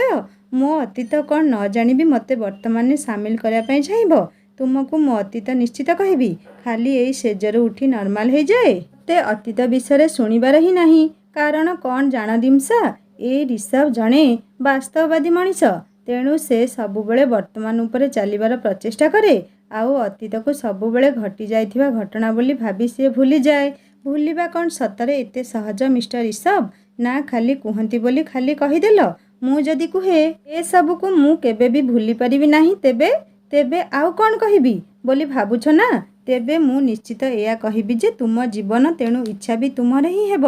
ମୋ ଅତୀତ କ'ଣ ନ ଜାଣିବି ମୋତେ ବର୍ତ୍ତମାନରେ ସାମିଲ କରିବା ପାଇଁ ଚାହିଁବ? ତୁମକୁ ମୋ ଅତୀତ ନିଶ୍ଚିତ କହିବି। ଖାଲି ଏଇ ସେଜରୁ ଉଠି ନର୍ମାଲ ହେଇଯାଏ। ମୋତେ ଅତୀତ ବିଷୟରେ ଶୁଣିବାର ହିଁ ନାହିଁ। କାରଣ କ'ଣ ଜାଣ ରିମ୍ସା, ଏ ରିଷଭ ଜଣେ ବାସ୍ତବବାଦୀ ମଣିଷ। ତେଣୁ ସେ ସବୁବେଳେ ବର୍ତ୍ତମାନ ଉପରେ ଚାଲିବାର ପ୍ରଚେଷ୍ଟା କରେ। ଆଉ ଅତୀତକୁ ସବୁବେଳେ ଘଟି ଯାଇଥିବା ଘଟଣା ବୋଲି ଭାବି ସିଏ ଭୁଲିଯାଏ। ଭୁଲିବା କ'ଣ ସତରେ ଏତେ ସହଜ ମିଷ୍ଟର ରିଷଭ? ନା ଖାଲି କୁହନ୍ତି ବୋଲି ଖାଲି କହିଦେଲ? ମୁଁ ଯଦି କୁହେ ଏସବୁକୁ ମୁଁ କେବେ ବି ଭୁଲି ପାରିବି ନାହିଁ, ତେବେ ତେବେ ଆଉ କ'ଣ କହିବି ବୋଲି ଭାବୁଛ ନା? ତେବେ ମୁଁ ନିଶ୍ଚିତ ଏଇଆ କହିବି ଯେ ତୁମ ଜୀବନ, ତେଣୁ ଇଚ୍ଛା ବି ତୁମର ହିଁ ହେବ।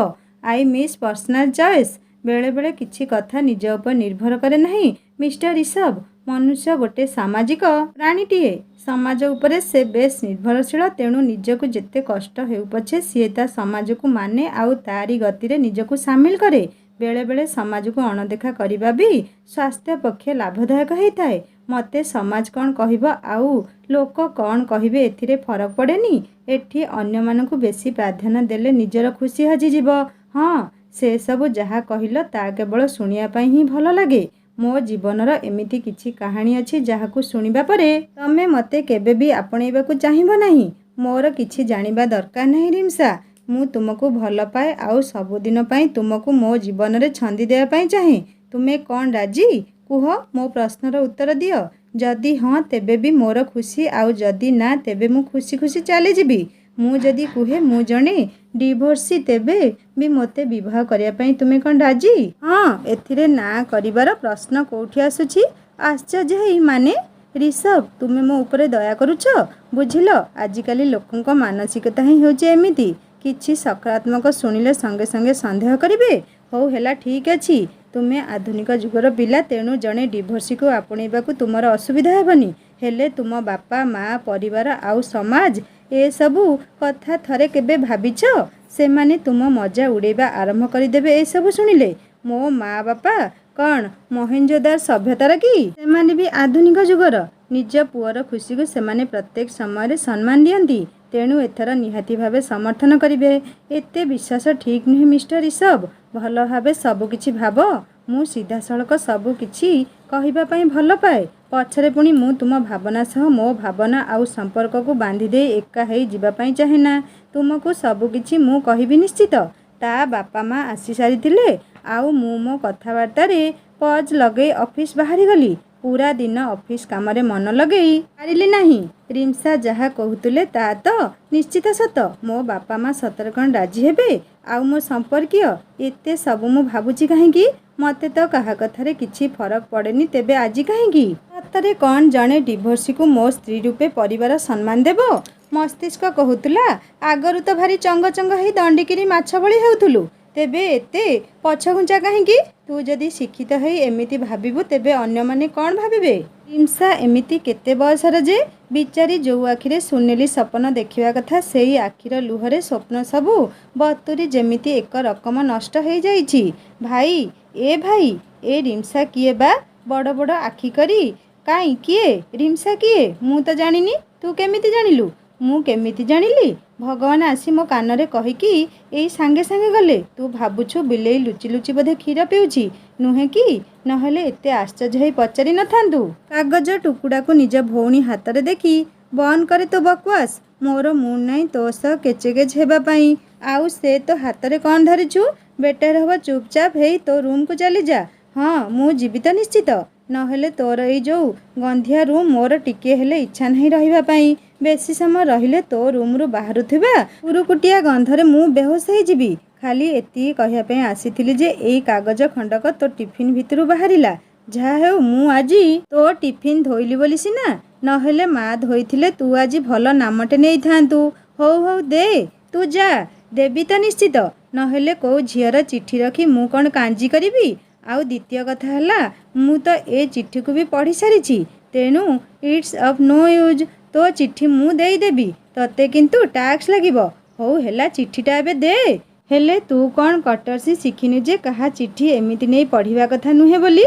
I miss personal choice. ବେଳେବେଳେ କିଛି କଥା ନିଜ ଉପରେ ନିର୍ଭର କରେ ନାହିଁ ମିଷ୍ଟର ରିଷଭ। ମନୁଷ୍ୟ ଗୋଟେ ସାମାଜିକ ପ୍ରାଣୀଟିଏ। ସମାଜ ଉପରେ ସେ ବେଶ୍ ନିର୍ଭରଶୀଳ। ତେଣୁ ନିଜକୁ ଯେତେ କଷ୍ଟ ହେଉ ପଛେ ସିଏ ତା ସମାଜକୁ ମାନେ ଆଉ ତାରି ଗତିରେ ନିଜକୁ ସାମିଲ କରେ। ବେଳେବେଳେ ସମାଜକୁ ଅଣଦେଖା କରିବା ବି ସ୍ୱାସ୍ଥ୍ୟ ପକ୍ଷେ ଲାଭଦାୟକ ହେଇଥାଏ। ମୋତେ ସମାଜ କ'ଣ କହିବ ଆଉ ଲୋକ କ'ଣ କହିବେ ଏଥିରେ ଫରକ ପଡ଼େନି। ଏଠି ଅନ୍ୟମାନଙ୍କୁ ବେଶୀ ପ୍ରାଧାନ୍ୟ ଦେଲେ ନିଜର ଖୁସି ହଜିଯିବ। ହଁ, ସେସବୁ ଯାହା କହିଲ ତା କେବଳ ଶୁଣିବା ପାଇଁ ହିଁ ଭଲ ଲାଗେ। ମୋ ଜୀବନର ଏମିତି କିଛି କାହାଣୀ ଅଛି ଯାହାକୁ ଶୁଣିବା ପରେ ତମେ ମୋତେ କେବେ ବି ଆପଣେଇବାକୁ ଚାହିଁବ ନାହିଁ। ମୋର କିଛି ଜାଣିବା ଦରକାର ନାହିଁ ରିମ୍ସା। ମୁଁ ତୁମକୁ ଭଲ ପାଏ ଆଉ ସବୁଦିନ ପାଇଁ ତୁମକୁ ମୋ ଜୀବନରେ ଛନ୍ଦି ଦେବା ପାଇଁ ଚାହେଁ। ତୁମେ କ'ଣ ରାଜି? କୁହ, ମୋ ପ୍ରଶ୍ନର ଉତ୍ତର ଦିଅ। ଯଦି ହଁ, ତେବେ ବି ମୋର ଖୁସି, ଆଉ ଯଦି ନା, ତେବେ ମୁଁ ଖୁସି ଖୁସି ଚାଲିଯିବି। ମୁଁ ଯଦି କୁହେ ମୁଁ ଜଣେ ଡିଭୋର୍ସି, ତେବେ ବି ମୋତେ ବିବାହ କରିବା ପାଇଁ ତୁମେ କ'ଣ ରାଜି? ହଁ, ଏଥିରେ ନା କରିବାର ପ୍ରଶ୍ନ କୋଉଠି ଆସୁଛି? ଆଶ୍ଚର୍ଯ୍ୟ ହେଇ ମାନେ? ରିଷଭ, ତୁମେ ମୋ ଉପରେ ଦୟା କରୁଛ? ବୁଝିଲ, ଆଜିକାଲି ଲୋକଙ୍କ ମାନସିକତା ହିଁ ହେଉଛି ଏମିତି। କିଛି ସକାରାତ୍ମକ ଶୁଣିଲେ ସଙ୍ଗେ ସଙ୍ଗେ ସନ୍ଦେହ କରିବେ। ହଉ ହେଲା, ଠିକ୍ ଅଛି। ତୁମେ ଆଧୁନିକ ଯୁଗର ପିଲା, ତେଣୁ ଜଣେ ଡିଭୋର୍ସିକୁ ଆପଣେଇବାକୁ ତୁମର ଅସୁବିଧା ହେବନି। ହେଲେ ତୁମ ବାପା ମା, ପରିବାର ଆଉ ସମାଜ, ଏସବୁ କଥା ଥରେ କେବେ ଭାବିଛ? ସେମାନେ ତୁମ ମଜା ଉଡ଼େଇବା ଆରମ୍ଭ କରିଦେବେ ଏସବୁ ଶୁଣିଲେ। ମୋ ମା ବାପା କ'ଣ ମହେଞ୍ଜୋଦାର ସଭ୍ୟତାର କି? ସେମାନେ ବି ଆଧୁନିକ ଯୁଗର। ନିଜ ପୁଅର ଖୁସିକୁ ସେମାନେ ପ୍ରତ୍ୟେକ ସମୟରେ ସମ୍ମାନ ଦିଅନ୍ତି। ତେଣୁ ଏଥର ନିହାତି ଭାବେ ସମର୍ଥନ କରିବେ। ଏତେ ବିଶ୍ୱାସ ଠିକ୍ ନୁହେଁ ମିଷ୍ଟର ରିଷଭ। ଭଲ ଭାବେ ସବୁ କିଛି ଭାବ। ମୁଁ ସିଧାସଳଖ ସବୁ କିଛି କହିବା ପାଇଁ ଭଲ ପାଏ। ପଛରେ ପୁଣି ମୁଁ ତୁମ ଭାବନା ସହ ମୋ ଭାବନା ଆଉ ସମ୍ପର୍କକୁ ବାନ୍ଧି ଦେଇ ଏକା ହେଇ ଯିବା ପାଇଁ ଚାହେଁ ନା। ତୁମକୁ ସବୁ କିଛି ମୁଁ କହିବି ନିଶ୍ଚିତ। ତା ବାପା ମା ଆସି ସାରିଥିଲେ ଆଉ ମୁଁ ମୋ କଥାବାର୍ତ୍ତାରେ ପଜ୍ ଲଗେଇ ଅଫିସ୍ ବାହାରିଗଲି। ପୁରା ଦିନ ଅଫିସ୍ କାମରେ ମନ ଲଗେଇ ପାରିଲି ନାହିଁ। ରିମ୍ସା ଯାହା କହୁଥିଲେ ତା ତ ନିଶ୍ଚିତ ସତ। ମୋ ବାପା ମା ସତରେ କ'ଣ ରାଜି ହେବେ? ଆଉ ମୋ ସମ୍ପର୍କୀୟ? ଏତେ ସବୁ ମୁଁ ଭାବୁଛି କାହିଁକି? ମୋତେ ତ କାହା କଥାରେ କିଛି ଫରକ ପଡ଼େନି, ତେବେ ଆଜି କାହିଁକି? ସତରେ କ'ଣ ଜଣେ ଡିଭୋର୍ସିକୁ ମୋ ସ୍ତ୍ରୀ ରୂପେ ପରିବାର ସମ୍ମାନ ଦେବ? ମସ୍ତିଷ୍କ କହୁଥିଲା ଆଗରୁ ତ ଭାରି ଚଙ୍ଗଚଙ୍ଗ ହେଇ ଦଣ୍ଡିକିରି ମାଛ ଭଳି ହେଉଥିଲୁ, ତେବେ ଏତେ ପଛଘୁଞ୍ଚା କାହିଁକି? ତୁ ଯଦି ଶିକ୍ଷିତ ହେଇ ଏମିତି ଭାବିବୁ ତେବେ ଅନ୍ୟମାନେ କ'ଣ ଭାବିବେ? ରିମ୍ସା ଏମିତି କେତେ ବୟସର ଯେ? ବିଚାରୀ ଯୋଉ ଆଖିରେ ସୁନେଲି ସପନ ଦେଖିବା କଥା ସେଇ ଆଖିର ଲୁହରେ ସ୍ୱପ୍ନ ସବୁ ବତୁରି ଯେମିତି ଏକ ରକମ ନଷ୍ଟ ହେଇଯାଇଛି। ଭାଇ ଭାଇ ଏ ରିମ୍ସା କିଏ ବା? ବଡ଼ ବଡ଼ ଆଖି କରି କାଇଁ କିଏ? ରିମ୍ସା କିଏ? ମୁଁ ତ ଜାଣିନି। ତୁ କେମିତି ଜାଣିଲୁ? ମୁଁ କେମିତି ଜାଣିଲି? ଭଗବାନ ଆସି ମୋ କାନରେ କହିକି ଏଇ ସାଙ୍ଗେ ସାଙ୍ଗେ ଗଲେ। ତୁ ଭାବୁଛୁ ବିଲେଇ ଲୁଚି ଲୁଚି ବୋଧେ କ୍ଷୀର ପିଉଛି, ନୁହେଁ କି? ନହେଲେ ଏତେ ଆଶ୍ଚର୍ଯ୍ୟ ହେଇ ପଚାରି ନଥାନ୍ତୁ। କାଗଜ ଟୁକୁଡ଼ାକୁ ନିଜ ଭଉଣୀ ହାତରେ ଦେଖି ବନ୍ଦ କରେ ତୋ ବକୱାସ୍। ମୋର ମୁଡ୍ ନାହିଁ ତୋ ସହ କେଚେକେଚ୍ ହେବା ପାଇଁ। ଆଉ ସେ ତୋ ହାତରେ କ'ଣ ଧରିଛୁ? ବେଟର ହବ ଚୁପଚାପ ହେଇ ତୋ ରୁମ୍କୁ ଚାଲିଯା। ହଁ ମୁଁ ଯିବି ତ ନିଶ୍ଚିତ। ନହେଲେ ତୋର ଏଇ ଯୋଉ ଗନ୍ଧିଆ ରୁମ୍ ମୋର ଟିକିଏ ହେଲେ ଇଚ୍ଛା ନାହିଁ ରହିବା ପାଇଁ। ବେଶୀ ସମୟ ରହିଲେ ତୋ ରୁମ୍ରୁ ବାହାରୁଥିବା କୁରୁକୁଟିଆ ଗନ୍ଧରେ ମୁଁ ବେହୋସ ହେଇଯିବି। ଖାଲି ଏତିକି କହିବା ପାଇଁ ଆସିଥିଲି ଯେ ଏଇ କାଗଜ ଖଣ୍ଡକ ତୋ ଟିଫିନ୍ ଭିତରୁ ବାହାରିଲା। ଯାହା ହେଉ ମୁଁ ଆଜି ତୋ ଟିଫିନ୍ ଧୋଇଲି ବୋଲି ସିନା, ନହେଲେ ମା ଧୋଇଥିଲେ ତୁ ଆଜି ଭଲ ନାମଟେ ନେଇଥାନ୍ତୁ। ହଉ ହଉ ଦେ, ତୁ ଯା। ଦେବି ତ ନିଶ୍ଚିତ। ନହେଲେ କୋଉ ଝିଅର ଚିଠି ରଖି ମୁଁ କ'ଣ କାଞ୍ଜି କରିବି? ଆଉ ଦ୍ୱିତୀୟ କଥା ହେଲା ମୁଁ ତ ଏ ଚିଠିକୁ ବି ପଢ଼ି ସାରିଛି। ତେଣୁ ଇଟ୍ସ ଅଫ୍ ନୋ ୟୁଜ୍। ତୋ ଚିଠି ମୁଁ ଦେଇଦେବି, ତତେ କିନ୍ତୁ ଟ୍ୟାକ୍ସ ଲାଗିବ। ହଉ ହେଲା ଚିଠିଟା ଏବେ ଦେ। ହେଲେ ତୁ କ'ଣ କଟର୍ସି ଶିଖିନୁ ଯେ କାହା ଚିଠି ଏମିତି ନେଇ ପଢ଼ିବା କଥା ନୁହେଁ ବୋଲି?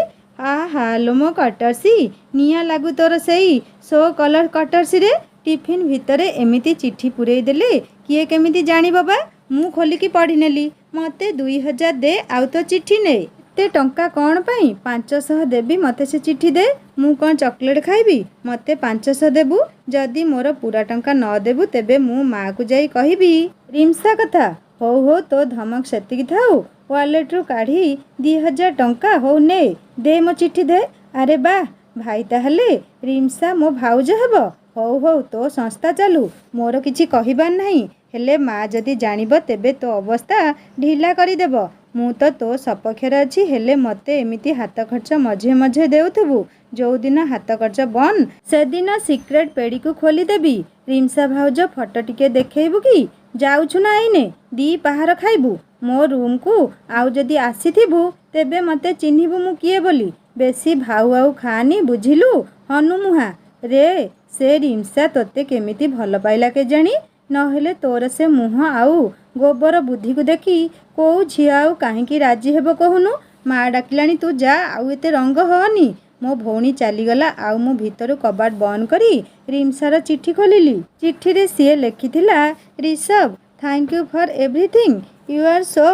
ଆହା ଲୋ ମୋ କଟର୍ସି, ନିଆଁ ଲାଗୁ ତୋର ସେଇ ସୋ କଲର୍ କଟର୍ସିରେ। ଟିଫିନ୍ ଭିତରେ ଏମିତି ଚିଠି ପୂରେଇ ଦେଲେ କିଏ କେମିତି ଜାଣିବ ବା? ମୁଁ ଖୋଲିକି ପଢ଼ିନେଲି। ମୋତେ 2000 ଦେ ଆଉ ତୋ ଚିଠି ନେ। ଏତେ ଟଙ୍କା କ'ଣ ପାଇଁ? 500 ଦେବି, ମୋତେ ସେ ଚିଠି ଦେ। ମୁଁ କ'ଣ ଚକୋଲେଟ୍ ଖାଇବି? ମୋତେ 500 ଦେବୁ। ଯଦି ମୋର ପୁରା ଟଙ୍କା ନ ଦେବୁ ତେବେ ମୁଁ ମାଆକୁ ଯାଇ କହିବି ରିମ୍ସା କଥା। ହଉ ହଉ ତୋ ଧମକ ସେତିକି ଥାଉ। ୱାଲେଟ୍ରୁ କାଢ଼ି 2000 ଟଙ୍କା। ହଉ ନେ, ଦେ ମୋ ଚିଠି ଦେ। ଆରେ ବାଃ, ଭାଇ ତାହେଲେ ରିମ୍ସା ମୋ ଭାଉଜ ହେବ। ହଉ ହଉ ତୋ ସଂସ୍ଥା ଚାଲୁ, ମୋର କିଛି କହିବାର ନାହିଁ। ହେଲେ ମା ଯଦି ଜାଣିବ ତେବେ ତୋ ଅବସ୍ଥା ଢିଲା କରିଦେବ। ମୁଁ ତ ତୋ ସପକ୍ଷରେ ଅଛି, ହେଲେ ମୋତେ ଏମିତି ହାତ ଖର୍ଚ୍ଚ ମଝିରେ ମଝିରେ ଦେଉଥିବୁ। ଯୋଉଦିନ ହାତ ଖର୍ଚ୍ଚ ବନ୍ଦ ସେଦିନ ସିକ୍ରେଟ୍ ପେଡ଼ିକୁ ଖୋଲିଦେବି। ରିମ୍ସା ଭାଉଜ ଫଟୋ ଟିକେ ଦେଖେଇବୁ କି? ଯାଉଛୁ ନା ଏଇନେ 2 ପାହାର ଖାଇବୁ ମୋ ରୁମ୍କୁ? ଆଉ ଯଦି ଆସିଥିବୁ ତେବେ ମୋତେ ଚିହ୍ନିବୁ ମୁଁ କିଏ ବୋଲି। ବେଶୀ ଭାଉ ଆଉ ଖାଆନି ବୁଝିଲୁ ହନୁମୁହାଁ। ରେ ସେ ରିମ୍ସା ତୋତେ କେମିତି ଭଲ ପାଇଲା କେଜାଣି? ନହେଲେ ତୋର ସେ ମୁହଁ ଆଉ ଗୋବର ବୁଦ୍ଧିକୁ ଦେଖି କୋଉ ଝିଅ ଆଉ କାହିଁକି ରାଜି ହେବ କହୁନୁ? ମା ଡାକିଲାଣି ତୁ ଯା, ଆଉ ଏତେ ରଙ୍ଗ ହଅନି। ମୋ ଭଉଣୀ ଚାଲିଗଲା ଆଉ ମୁଁ ଭିତରୁ କବାଟ ବନ୍ଦ କରି ରିମ୍ସାର ଚିଠି ଖୋଲିଲି। ଚିଠିରେ ସିଏ ଲେଖିଥିଲା Rishabh, thank you for everything. You are so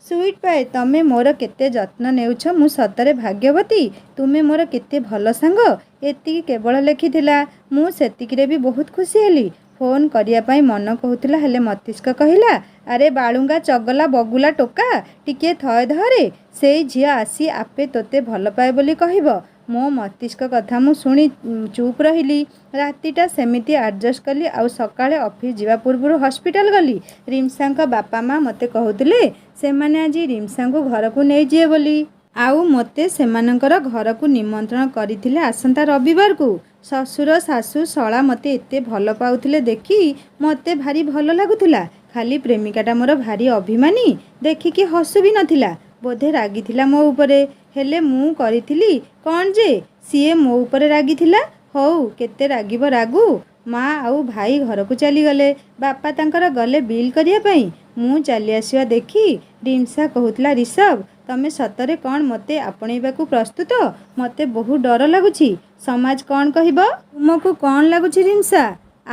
sweet ପାଏ। ତମେ ମୋର କେତେ ଯତ୍ନ ନେଉଛ, ମୁଁ ସତରେ ଭାଗ୍ୟବତୀ। ତୁମେ ମୋର କେତେ ଭଲ ସାଙ୍ଗ। ଏତିକି କେବଳ ଲେଖିଥିଲା। ମୁଁ ସେତିକିରେ ବି ବହୁତ ଖୁସି ହେଲି। ଫୋନ୍ କରିବା ପାଇଁ ମନ କହୁଥିଲା, ହେଲେ ମସ୍ତିଷ୍କ କହିଲା ଆରେ ବାଳୁଙ୍ଗା ଚଗଲା ବଗୁଲା ଟୋକା, ଟିକିଏ ଥୟ ଧରେ। ସେଇ ଝିଅ ଆସି ଆପେ ତୋତେ ଭଲ ପାଏ ବୋଲି କହିବ। ମୋ ମସ୍ତିଷ୍କ କଥା ମୁଁ ଶୁଣି ଚୁପ୍ ରହିଲି। ରାତିଟା ସେମିତି ଆଡ଼ଜଷ୍ଟ କଲି ଆଉ ସକାଳେ ଅଫିସ୍ ଯିବା ପୂର୍ବରୁ ହସ୍ପିଟାଲ ଗଲି। ରିମ୍ସାଙ୍କ ବାପା ମା ମୋତେ କହୁଥିଲେ ସେମାନେ ଆଜି ରିମ୍ସାଙ୍କୁ ଘରକୁ ନେଇଯିବେ ବୋଲି। ଆଉ ମୋତେ ସେମାନଙ୍କର ଘରକୁ ନିମନ୍ତ୍ରଣ କରିଥିଲେ ଆସନ୍ତା ରବିବାରକୁ। ଶ୍ୱଶୁର ଶାଶୁ ଶଳା ମୋତେ ଏତେ ଭଲ ପାଉଥିଲେ ଦେଖି ମୋତେ ଭାରି ଭଲ ଲାଗୁଥିଲା। ଖାଲି ପ୍ରେମିକାଟା ମୋର ଭାରି ଅଭିମାନୀ ଦେଖିକି ହସୁ ବି ନଥିଲା। ବୋଧେ ରାଗିଥିଲା ମୋ ଉପରେ। ହେଲେ ମୁଁ କରିଥିଲି କ'ଣ ଯେ ସିଏ ମୋ ଉପରେ ରାଗିଥିଲା? ହଉ କେତେ ରାଗିବ ରାଗୁ। ମା ଆଉ ଭାଇ ଘରକୁ ଚାଲିଗଲେ। ବାପା ତାଙ୍କର ଗଲେ ବିଲ୍ କରିବା ପାଇଁ। ମୁଁ ଚାଲି ଆସିବା ଦେଖି ରିମ୍ସା କହୁଥିଲା ରିଷଭ ତମେ ସତରେ କ'ଣ ମୋତେ ଆପଣେଇବାକୁ ପ୍ରସ୍ତୁତ? ମୋତେ ବହୁତ ଡର ଲାଗୁଛି। ସମାଜ କ'ଣ କହିବ? ତୁମକୁ କ'ଣ ଲାଗୁଛି ରିମ୍ସା?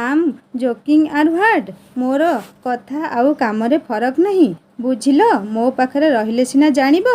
ଆମ୍ ଜୋକିଂ ଆର୍ ହ୍ୱାଟ୍? ମୋର କଥା ଆଉ କାମରେ ଫରକ ନାହିଁ, ବୁଝିଲ? ମୋ ପାଖରେ ରହିଲେ ସିନା ଜାଣିବ।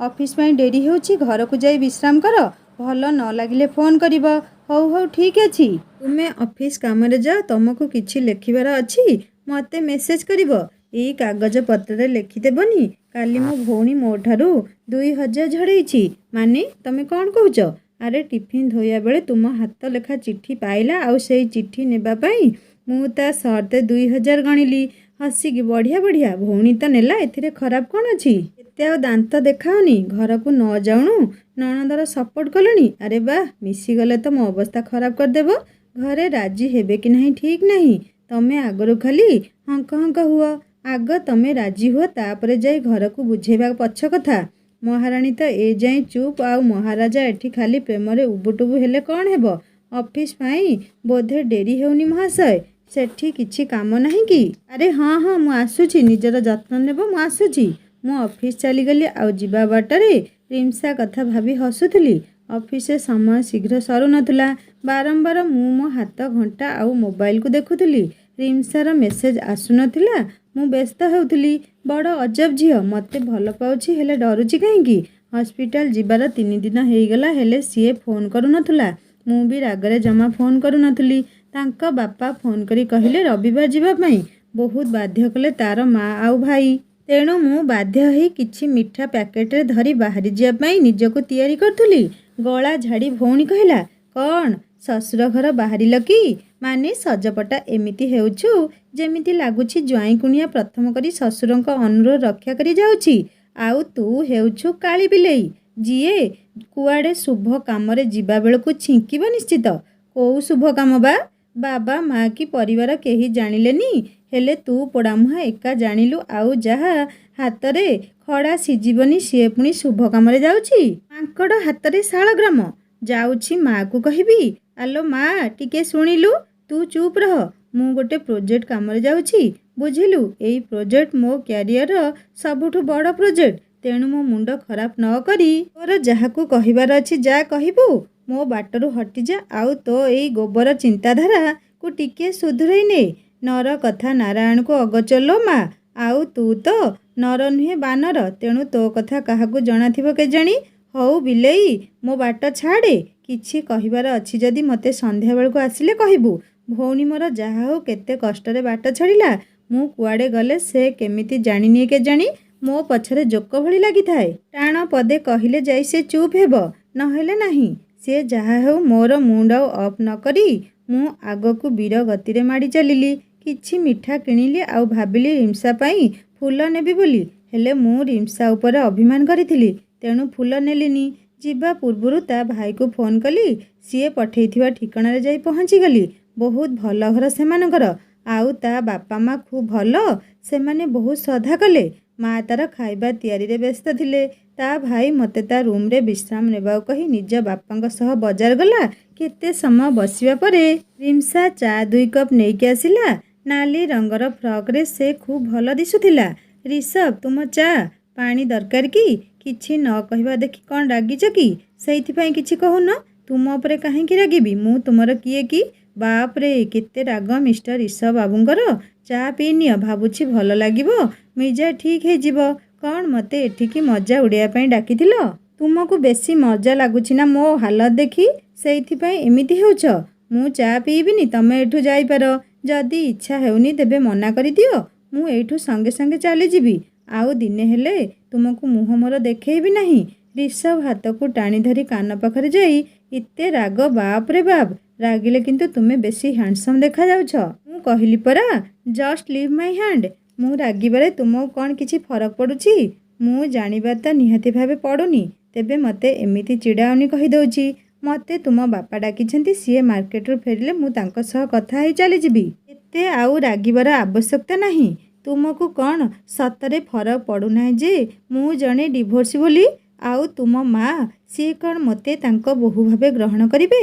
ଅଫିସ୍ ପାଇଁ ଡେରି ହେଉଛି, ଘରକୁ ଯାଇ ବିଶ୍ରାମ କର। ଭଲ ନ ଲାଗିଲେ ଫୋନ୍ କରିବ। ହଉ ହଉ ଠିକ୍ ଅଛି। ତୁମେ ଅଫିସ୍ କାମରେ ଯାଅ। ତୁମକୁ କିଛି ଲେଖିବାର ଅଛି ମୋତେ ମେସେଜ୍ କରିବ। ଏଇ କାଗଜପତ୍ରରେ ଲେଖିଦେବନି କାଲି ମୋ ଭଉଣୀ ମୋ ଠାରୁ 2000 ଝଡ଼େଇଛି। ମାନେ ତମେ କ'ଣ କହୁଛ? ଆରେ ଟିଫିନ୍ ଧୋଇବା ବେଳେ ତୁମ ହାତ ଲେଖା ଚିଠି ପାଇଲା ଆଉ ସେଇ ଚିଠି ନେବା ପାଇଁ ମୁଁ ତା ସର୍ତ୍ତେ 2000 ଗଣିଲି। ହସିକି ବଢ଼ିଆ ବଢ଼ିଆ, ଭଉଣୀ ତ ନେଲା, ଏଥିରେ ଖରାପ କ'ଣ ଅଛି? ଏତେ ଆଉ ଦାନ୍ତ ଦେଖାଅନି। ଘରକୁ ନ ଯାଉଣୁ ନଣନ୍ଦର ସପୋର୍ଟ କଲଣି। ଆରେ ବାଃ, ମିଶିଗଲେ ତ ମୋ ଅବସ୍ଥା ଖରାପ କରିଦେବ। ଘରେ ରାଜି ହେବେ କି ନାହିଁ ଠିକ୍ ନାହିଁ। ତମେ ଆଗରୁ ଖାଲି ହଙ୍କ ହଙ୍କ ହୁଅ। ଆଗ ତମେ ରାଜି ହୁଅ, ତାପରେ ଯାଇ ଘରକୁ ବୁଝେଇବା ପଛ କଥା। ମହାରାଣୀ ତ ଏ ଯାଏଁ ଚୁପ୍, ଆଉ ମହାରାଜା ଏଠି ଖାଲି ପ୍ରେମରେ ଉବୁଟୁବୁ ହେଲେ କ'ଣ ହେବ? ଅଫିସ୍ ପାଇଁ ବୋଧେ ଡେରି ହେଉନି ମହାଶୟ? ସେଠି କିଛି କାମ ନାହିଁ କି? ଆରେ ହଁ ହଁ, ମୁଁ ଆସୁଛି। ନିଜର ଯତ୍ନ ନେବ, ମୁଁ ଆସୁଛି। ମୁଁ ଅଫିସ୍ ଚାଲିଗଲି। ଆଉ ଯିବା ବାଟରେ ରିମ୍ସା କଥା ଭାବି ହସୁଥିଲି। ଅଫିସରେ ସମୟ ଶୀଘ୍ର ସରୁନଥିଲା। ବାରମ୍ବାର ମୁଁ ମୋ ହାତ ଘଣ୍ଟା ଆଉ ମୋବାଇଲକୁ ଦେଖୁଥିଲି। ରିମ୍ସାର ମେସେଜ୍ ଆସୁନଥିଲା। ମୁଁ ବ୍ୟସ୍ତ ହେଉଥିଲି। ବଡ଼ ଅଜବ ଝିଅ, ମୋତେ ଭଲ ପାଉଛି ହେଲେ ଡରୁଛି କାହିଁକି? ହସ୍ପିଟାଲ ଯିବାର 3 ଦିନ ହେଇଗଲା, ହେଲେ ସିଏ ଫୋନ୍ କରୁନଥିଲା। ମୁଁ ବି ରାଗରେ ଜମା ଫୋନ୍ କରୁନଥିଲି। ତାଙ୍କ ବାପା ଫୋନ୍ କରି କହିଲେ ରବିବାର ଯିବା ପାଇଁ। ବହୁତ ବାଧ୍ୟ କଲେ ତା'ର ମା' ଆଉ ଭାଇ। ତେଣୁ ମୁଁ ବାଧ୍ୟ ହେଇ କିଛି ମିଠା ପ୍ୟାକେଟରେ ଧରି ବାହାରି ଯିବା ପାଇଁ ନିଜକୁ ତିଆରି କରୁଥିଲି। ଗଳା ଝାଡ଼ି ଭଉଣୀ କହିଲା, କ'ଣ ଶ୍ୱଶୁର ଘର ବାହାରିଲ କି? ମାନେ ସଜପଟା ଏମିତି ହେଉଛୁ ଯେମିତି ଲାଗୁଛି ଜ୍ୱାଇଁ କୁଣିଆ ପ୍ରଥମ କରି ଶ୍ୱଶୁରଙ୍କ ଅନୁରୋଧ ରକ୍ଷା କରି ଯାଉଛି। ଆଉ ତୁ ହେଉଛୁ କାଳି ବିଲେଇ, ଯିଏ କୁଆଡ଼େ ଶୁଭ କାମରେ ଯିବା ବେଳକୁ ଛିଙ୍କିବ ନିଶ୍ଚିତ। କୋଉ ଶୁଭ କାମ ବା? ବାବା ମା କି ପରିବାର କେହି ଜାଣିଲେନି, ହେଲେ ତୁ ପୋଡ଼ାମୁହାଁ ଏକା ଜାଣିଲୁ। ଆଉ ଯାହା ହାତରେ ଖଡ଼ା ସିଝିବନି ସିଏ ପୁଣି ଶୁଭ କାମରେ ଯାଉଛି। ମାଙ୍କଡ଼ ହାତରେ ଶାଳଗ୍ରାମ। ଯାଉଛି ମା'କୁ କହିବି। ଆଲୋ ମା, ଟିକେ ଶୁଣିଲୁ? ତୁ ଚୁପ୍ ରହ। ମୁଁ ଗୋଟେ ପ୍ରୋଜେକ୍ଟ କାମରେ ଯାଉଛି, ବୁଝିଲୁ? ଏଇ ପ୍ରୋଜେକ୍ଟ ମୋ କ୍ୟାରିୟରର ସବୁଠୁ ବଡ଼ ପ୍ରୋଜେକ୍ଟ। ତେଣୁ ମୋ ମୁଣ୍ଡ ଖରାପ ନ କରି ତୋର ଯାହାକୁ କହିବାର ଅଛି ଯା କହିବୁ। ମୋ ବାଟରୁ ହଟିଯା। ଆଉ ତୋ ଏଇ ଗୋବର ଚିନ୍ତାଧାରାକୁ ଟିକେ ସୁଧୁରେଇ ନେ। ନର କଥା ନାରାୟଣକୁ ଅଗୋଚର ମା। ଆଉ ତୁ ତ ନର ନୁହେଁ ବାନର, ତେଣୁ ତୋ କଥା କାହାକୁ ଜଣାଥିବ କେଜାଣି? ହଉ ବିଲେଇ, ମୋ ବାଟ ଛାଡ଼େ। କିଛି କହିବାର ଅଛି ଯଦି ମୋତେ ସନ୍ଧ୍ୟାବେଳକୁ ଆସିଲେ କହିବୁ। ଭଉଣୀ ମୋର ଯାହା ହଉ କେତେ କଷ୍ଟରେ ବାଟ ଛାଡ଼ିଲା। ମୁଁ କୁଆଡ଼େ ଗଲେ ସେ କେମିତି ଜାଣିନିଏ କେଜାଣି, ମୋ ପଛରେ ଜୋକ ଭଳି ଲାଗିଥାଏ। ଟାଣ ପଦେ କହିଲେ ଯାଇ ସେ ଚୁପ୍ ହେବ, ନହେଲେ ନାହିଁ। ସେ ଯାହା ହେଉ ମୋର ମୁଣ୍ଡ ଆଉ ଅଫ୍ ନ କରି ମୁଁ ଆଗକୁ ବୀର ଗତିରେ ମାଡ଼ି ଚାଲିଲି। କିଛି ମିଠା କିଣିଲି ଆଉ ଭାବିଲି ରିମ୍ସା ପାଇଁ ଫୁଲ ନେବି ବୋଲି। ହେଲେ ମୁଁ ରିମ୍ସା ଉପରେ ଅଭିମାନ କରିଥିଲି, ତେଣୁ ଫୁଲ ନେଲିନି। ଯିବା ପୂର୍ବରୁ ତା ଭାଇକୁ ଫୋନ୍ କଲି। ସିଏ ପଠେଇଥିବା ଠିକଣାରେ ଯାଇ ପହଞ୍ଚିଗଲି। ବହୁତ ଭଲ ଘର ସେମାନଙ୍କର। ଆଉ ତା ବାପା ମା ଖୁବ୍ ଭଲ। ସେମାନେ ବହୁତ ଶ୍ରଦ୍ଧା କଲେ। ମା ତା'ର ଖାଇବା ତିଆରିରେ ବ୍ୟସ୍ତ ଥିଲେ। ତା ଭାଇ ମୋତେ ତା ରୁମ୍ରେ ବିଶ୍ରାମ ନେବାକୁ କହି ନିଜ ବାପାଙ୍କ ସହ ବଜାର ଗଲା। କେତେ ସମୟ ବସିବା ପରେ ରିମ୍ସା ଚା' 2 କପ୍ ନେଇକି ଆସିଲା। ନାଲି ରଙ୍ଗର ଫ୍ରକରେ ସେ ଖୁବ୍ ଭଲ ଦିଶୁଥିଲା। ରିଷଭ, ତୁମ ଚା'। ପାଣି ଦରକାର କି? କିଛି ନ କହିବା ଦେଖି କ'ଣ ରାଗିଛ କି? ସେଇଥିପାଇଁ କିଛି କହୁନ? ତୁମ ଉପରେ କାହିଁକି ରାଗିବି? ମୁଁ ତୁମର କିଏ କି? ବାପରେ, କେତେ ରାଗ ମିଷ୍ଟର ରିଷଭ ବାବୁଙ୍କର। ଚା' ପିଇନିଅ, ଭାବୁଛି ଭଲ ଲାଗିବ, ମିଜାଜ ଠିକ୍ ହେଇଯିବ। କ'ଣ ମୋତେ ଏଠିକି ମଜା ଉଡ଼ାଇବା ପାଇଁ ଡାକିଥିଲ? ତୁମକୁ ବେଶୀ ମଜା ଲାଗୁଛି ନା ମୋ ହାଲତ ଦେଖି? ସେଇଥିପାଇଁ ଏମିତି ହେଉଛ? ମୁଁ ଚା' ପିଇବିନି, ତମେ ଏଠୁ ଯାଇପାର। ଯଦି ଇଚ୍ଛା ହେଉନି ତେବେ ମନା କରିଦିଅ। ମୁଁ ଏଇଠୁ ସଙ୍ଗେ ସଙ୍ଗେ ଚାଲିଯିବି। ଆଉ ଦିନେ ହେଲେ ତୁମକୁ ମୁହଁ ମୋର ଦେଖେଇବି ନାହିଁ। ରିଷଭ ହାତକୁ ଟାଣି ଧରି କାନ ପାଖରେ ଯାଇ, ଏତେ ରାଗ? ବାପରେ ବାପ, ରାଗିଲେ କିନ୍ତୁ ତୁମେ ବେଶୀ ହ୍ୟାଣ୍ଡସମ୍ ଦେଖାଯାଉଛ। ମୁଁ କହିଲି ପରା, ଜଷ୍ଟ ଲିଭ୍ ମାଇ ହ୍ୟାଣ୍ଡ। ମୁଁ ରାଗିବାରେ ତୁମକୁ କ'ଣ କିଛି ଫରକ ପଡ଼ୁଛି? ମୁଁ ଜାଣିବାର ତ ନିହାତି ଭାବେ ପଡ଼ୁନି। ତେବେ ମୋତେ ଏମିତି ଚିଡ଼ାଅନି କହିଦେଉଛି। ମୋତେ ତୁମ ବାପା ଡାକିଛନ୍ତି। ସିଏ ମାର୍କେଟରୁ ଫେରିଲେ ମୁଁ ତାଙ୍କ ସହ କଥା ହେଇ ଚାଲିଯିବି। ଏତେ ଆଉ ରାଗିବାର ଆବଶ୍ୟକତା ନାହିଁ। ତୁମକୁ କ'ଣ ସତରେ ଫରକ ପଡ଼ୁନାହିଁ ଯେ ମୁଁ ଜଣେ ଡିଭୋର୍ସି ବୋଲି? ଆଉ ତୁମ ମା, ସିଏ କ'ଣ ମୋତେ ତାଙ୍କ ବୋହୂ ଭାବେ ଗ୍ରହଣ କରିବେ?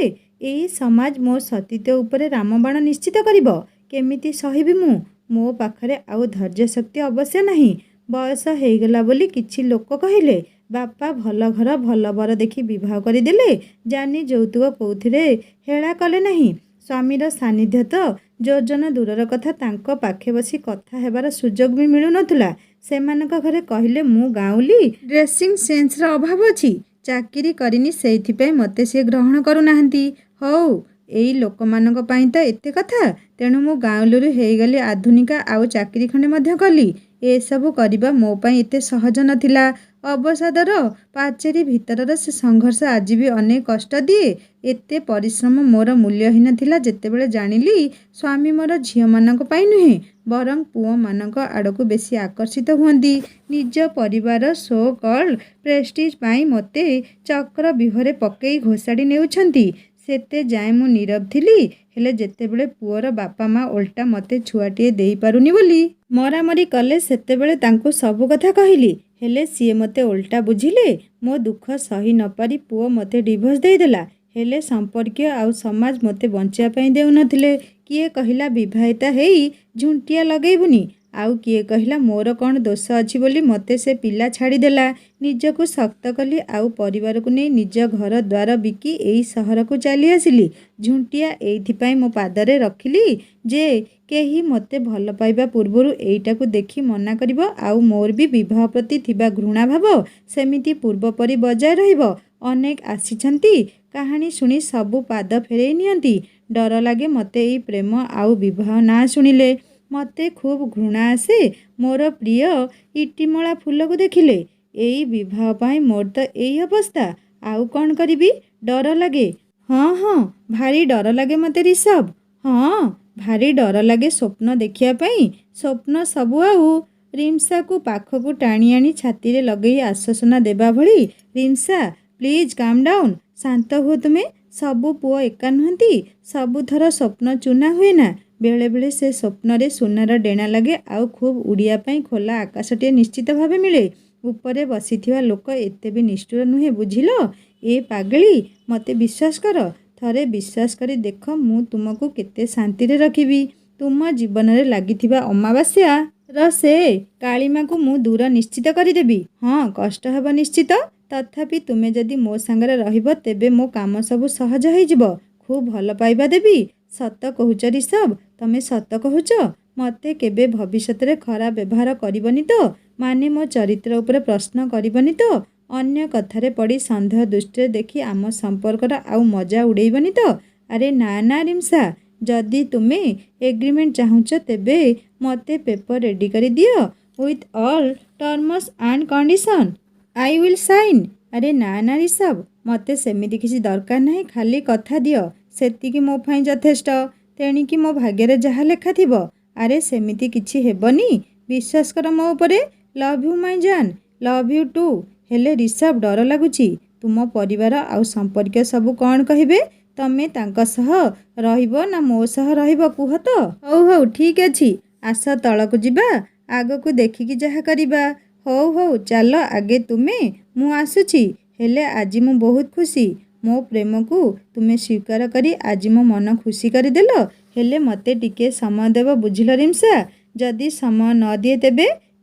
ଏଇ ସମାଜ ମୋ ସତୀତ୍ୱ ଉପରେ ରାମବାଣ ନିଶ୍ଚିତ କରିବ। କେମିତି ସହିବି ମୁଁ? ମୋ ପାଖରେ ଆଉ ଧୈର୍ଯ୍ୟ ଶକ୍ତି ଅବଶ୍ୟ ନାହିଁ। ବୟସ ହେଇଗଲା ବୋଲି କିଛି ଲୋକ କହିଲେ। ବାପା ଭଲ ଘର ଭଲ ବର ଦେଖି ବିବାହ କରିଦେଲେ। ଜାନି ଯୌତୁକ କୋଉଥିରେ ହେଳା କଲେ ନାହିଁ। ସ୍ୱାମୀର ସାନ୍ନିଧ୍ୟ ତ ଯୋଜନ ଦୂରର କଥା, ତାଙ୍କ ପାଖେ ବସି କଥା ହେବାର ସୁଯୋଗ ବି ମିଳୁନଥିଲା। ସେମାନଙ୍କ ଘରେ କହିଲେ ମୁଁ ଗାଉଁଲି, ଡ୍ରେସିଂ ସେନ୍ସର ଅଭାବ ଅଛି, ଚାକିରି କରିନି, ସେଇଥିପାଇଁ ମୋତେ ସିଏ ଗ୍ରହଣ କରୁନାହାନ୍ତି। ହଉ, ଏଇ ଲୋକମାନଙ୍କ ପାଇଁ ତ ଏତେ କଥା। ତେଣୁ ମୁଁ ଗାଉଁଲିରୁ ହେଇଗଲି ଆଧୁନିକା, ଆଉ ଚାକିରି ଖଣ୍ଡେ ମଧ୍ୟ କଲି। ଏସବୁ କରିବା ମୋ ପାଇଁ ଏତେ ସହଜ ନଥିଲା। ଅବସାଦର ପାଚେରୀ ଭିତରର ସେ ସଂଘର୍ଷ ଆଜି ବି ଅନେକ କଷ୍ଟ ଦିଏ। ଏତେ ପରିଶ୍ରମ ମୋର ମୂଲ୍ୟହୀନ ଥିଲା ଯେତେବେଳେ ଜାଣିଲି ସ୍ୱାମୀ ମୋର ଝିଅମାନଙ୍କ ପାଇଁ ନୁହେଁ, ବରଂ ପୁଅମାନଙ୍କ ଆଡ଼କୁ ବେଶୀ ଆକର୍ଷିତ ହୁଅନ୍ତି। ନିଜ ପରିବାର ସୋ କଲ୍ଡ ପ୍ରେଷ୍ଟିଜ୍ ପାଇଁ ମୋତେ ଚକ୍ରବ୍ୟୂହରେ ପକେଇ ଘୋଷାଡ଼ି ନେଉଛନ୍ତି। ସେତେ ଯାଏଁ ମୁଁ ନୀରବ ଥିଲି। ହେଲେ ଯେତେବେଳେ ପୁଅର ବାପା ମା ଓଲଟା ମୋତେ ଛୁଆଟିଏ ଦେଇପାରୁନି ବୋଲି ମରାମରି କଲେ, ସେତେବେଳେ ତାଙ୍କୁ ସବୁ କଥା କହିଲି। ହେଲେ ସିଏ ମୋତେ ଓଲଟା ବୁଝିଲେ। ମୋ ଦୁଃଖ ସହି ନପାରି ପୁଅ ମୋତେ ଡିଭୋର୍ସ ଦେଇଦେଲା। ହେଲେ ସମ୍ପର୍କୀୟ ଆଉ ସମାଜ ମୋତେ ବଞ୍ଚିବା ପାଇଁ ଦେଉନଥିଲେ। କିଏ କହିଲା ବିବାହିତା ହେଇ ଝୁଣ୍ଟିଆ ଲଗେଇବୁନି, ଆଉ କିଏ କହିଲା ମୋର କ'ଣ ଦୋଷ ଅଛି ବୋଲି ମୋତେ ସେ ପିଲା ଛାଡ଼ିଦେଲା। ନିଜକୁ ଶକ୍ତ କଲି, ଆଉ ପରିବାରକୁ ନେଇ ନିଜ ଘର ଦ୍ୱାର ବିକି ଏଇ ସହରକୁ ଚାଲି ଆସିଲି। ଝୁଣ୍ଟିଆ ଏଇଥିପାଇଁ ମୋ ପାଦରେ ରଖିଲି ଯେ କେହି ମୋତେ ଭଲ ପାଇବା ପୂର୍ବରୁ ଏଇଟାକୁ ଦେଖି ମନା କରିବ, ଆଉ ମୋର ବି ବିବାହ ପ୍ରତି ଥିବା ଘୃଣାଭାବ ସେମିତି ପୂର୍ବ ପରି ବଜାୟ ରହିବ। ଅନେକ ଆସିଛନ୍ତି, କାହାଣୀ ଶୁଣି ସବୁ ପାଦ ଫେରେଇ ନିଅନ୍ତି। ଡର ଲାଗେ ମୋତେ ଏଇ ପ୍ରେମ ଆଉ ବିବାହ ନାଁ ଶୁଣିଲେ। ମୋତେ ଖୁବ୍ ଘୃଣା ଆସେ ମୋର ପ୍ରିୟ ଇଟିମଳା ଫୁଲକୁ ଦେଖିଲେ। ଏଇ ବିବାହ ପାଇଁ ମୋର ତ ଏଇ ଅବସ୍ଥା, ଆଉ କ'ଣ କରିବି? ଡର ଲାଗେ। ହଁ, ଭାରି ଡର ଲାଗେ ମୋତେ ରିଷଭ। ହଁ, ଭାରି ଡର ଲାଗେ ସ୍ୱପ୍ନ ଦେଖିବା ପାଇଁ। ସ୍ୱପ୍ନ ସବୁ ଆଉ। ରିମ୍ସାକୁ ପାଖକୁ ଟାଣି ଆଣି ଛାତିରେ ଲଗେଇ ଆଶ୍ୱାସନା ଦେବା ଭଳି, ରିମ୍ସା ପ୍ଲିଜ୍ କାମ୍ ଡାଉନ୍, ଶାନ୍ତ ହୁଅ ତୁମେ। ସବୁ ପୁଅ ଏକା ନୁହନ୍ତି। ସବୁଥର ସ୍ୱପ୍ନ ଚୂନା ହୁଏ ନା। ବେଳେବେଳେ ସେ ସ୍ୱପ୍ନରେ ସୁନାର ଡେଣା ଲାଗେ, ଆଉ ଖୁବ୍ ଉଡ଼ିବା ପାଇଁ ଖୋଲା ଆକାଶଟିଏ ନିଶ୍ଚିତ ଭାବେ ମିଳେ। ଉପରେ ବସିଥିବା ଲୋକ ଏତେ ବି ନିଷ୍ଠୁର ନୁହେଁ, ବୁଝିଲ? ଏ ପାଗଳୀ, ମୋତେ ବିଶ୍ୱାସ କର। ଥରେ ବିଶ୍ୱାସ କରି ଦେଖ, ମୁଁ ତୁମକୁ କେତେ ଶାନ୍ତିରେ ରଖିବି। ତୁମ ଜୀବନରେ ଲାଗିଥିବା ଅମାବାସ୍ୟାର ସେ କାଳିମାକୁ ମୁଁ ଦୂର ନିଶ୍ଚିତ କରିଦେବି। ହଁ, କଷ୍ଟ ହେବ ନିଶ୍ଚିତ, ତଥାପି ତୁମେ ଯଦି ମୋ ସାଙ୍ଗରେ ରହିବ, ତେବେ ମୋ କାମ ସବୁ ସହଜ ହେଇଯିବ। ଖୁବ୍ ଭଲ ପାଇବା ଦେବି। ସତ କହୁଛ ରିଷଭ? ତମେ ସତ କହୁଛ? ମୋତେ କେବେ ଭବିଷ୍ୟତରେ ଖରାପ ବ୍ୟବହାର କରିବନି ତ? ମାନେ ମୋ ଚରିତ୍ର ଉପରେ ପ୍ରଶ୍ନ କରିବନି ତ? ଅନ୍ୟ କଥାରେ ପଡ଼ି ସନ୍ଦେହ ଦୃଷ୍ଟିରେ ଦେଖି ଆମ ସମ୍ପର୍କର ଆଉ ମଜା ଉଡ଼େଇବନି ତ? ଆରେ ନା ରିମ୍ସା, ଯଦି ତୁମେ ଏଗ୍ରିମେଣ୍ଟ ଚାହୁଁଛ, ତେବେ ମୋତେ ପେପର ରେଡ଼ି କରି ଦିଅ with all terms and condition. I will sign. ଆରେ ନା ରିଷଭ, ମୋତେ ସେମିତି କିଛି ଦରକାର ନାହିଁ। ଖାଲି କଥା ଦିଅ, ସେତିକି ମୋ ପାଇଁ ଯଥେଷ୍ଟ। ତେଣିକି ମୋ ଭାଗ୍ୟରେ ଯାହା ଲେଖା ଥିବ। ଆରେ ସେମିତି କିଛି ହେବନି, ବିଶ୍ୱାସ କର ମୋ ଉପରେ। ଲଭ୍ ୟୁ ମାଇ ଜାନ୍। Love you too. ହେଲେ ରିଷଭ, ଡର ଲାଗୁଛି। ତୁମ ପରିବାର ଆଉ ସମ୍ପର୍କୀୟ ସବୁ କ'ଣ କହିବେ? ତମେ ତାଙ୍କ ସହ ରହିବ ନା ମୋ ସହ ରହିବ କୁହ ତ? ହଉ, ଠିକ୍ ଅଛି। ଆସ ତଳକୁ ଯିବା, ଆଗକୁ ଦେଖିକି ଯାହା କରିବା। ହଉ, ଚାଲ ଆଗେ ତୁମେ, ମୁଁ ଆସୁଛି। ହେଲେ ଆଜି ମୁଁ ବହୁତ ଖୁସି। ମୋ ପ୍ରେମକୁ ତୁମେ ସ୍ୱୀକାର କରି ଆଜି ମୋ ମନ ଖୁସି କରିଦେଲ। ହେଲେ ମୋତେ ଟିକିଏ ସମୟ ଦେବ, ବୁଝିଲ ରିମ୍ସା? ଯଦି ସମୟ ନ ଦିଏ,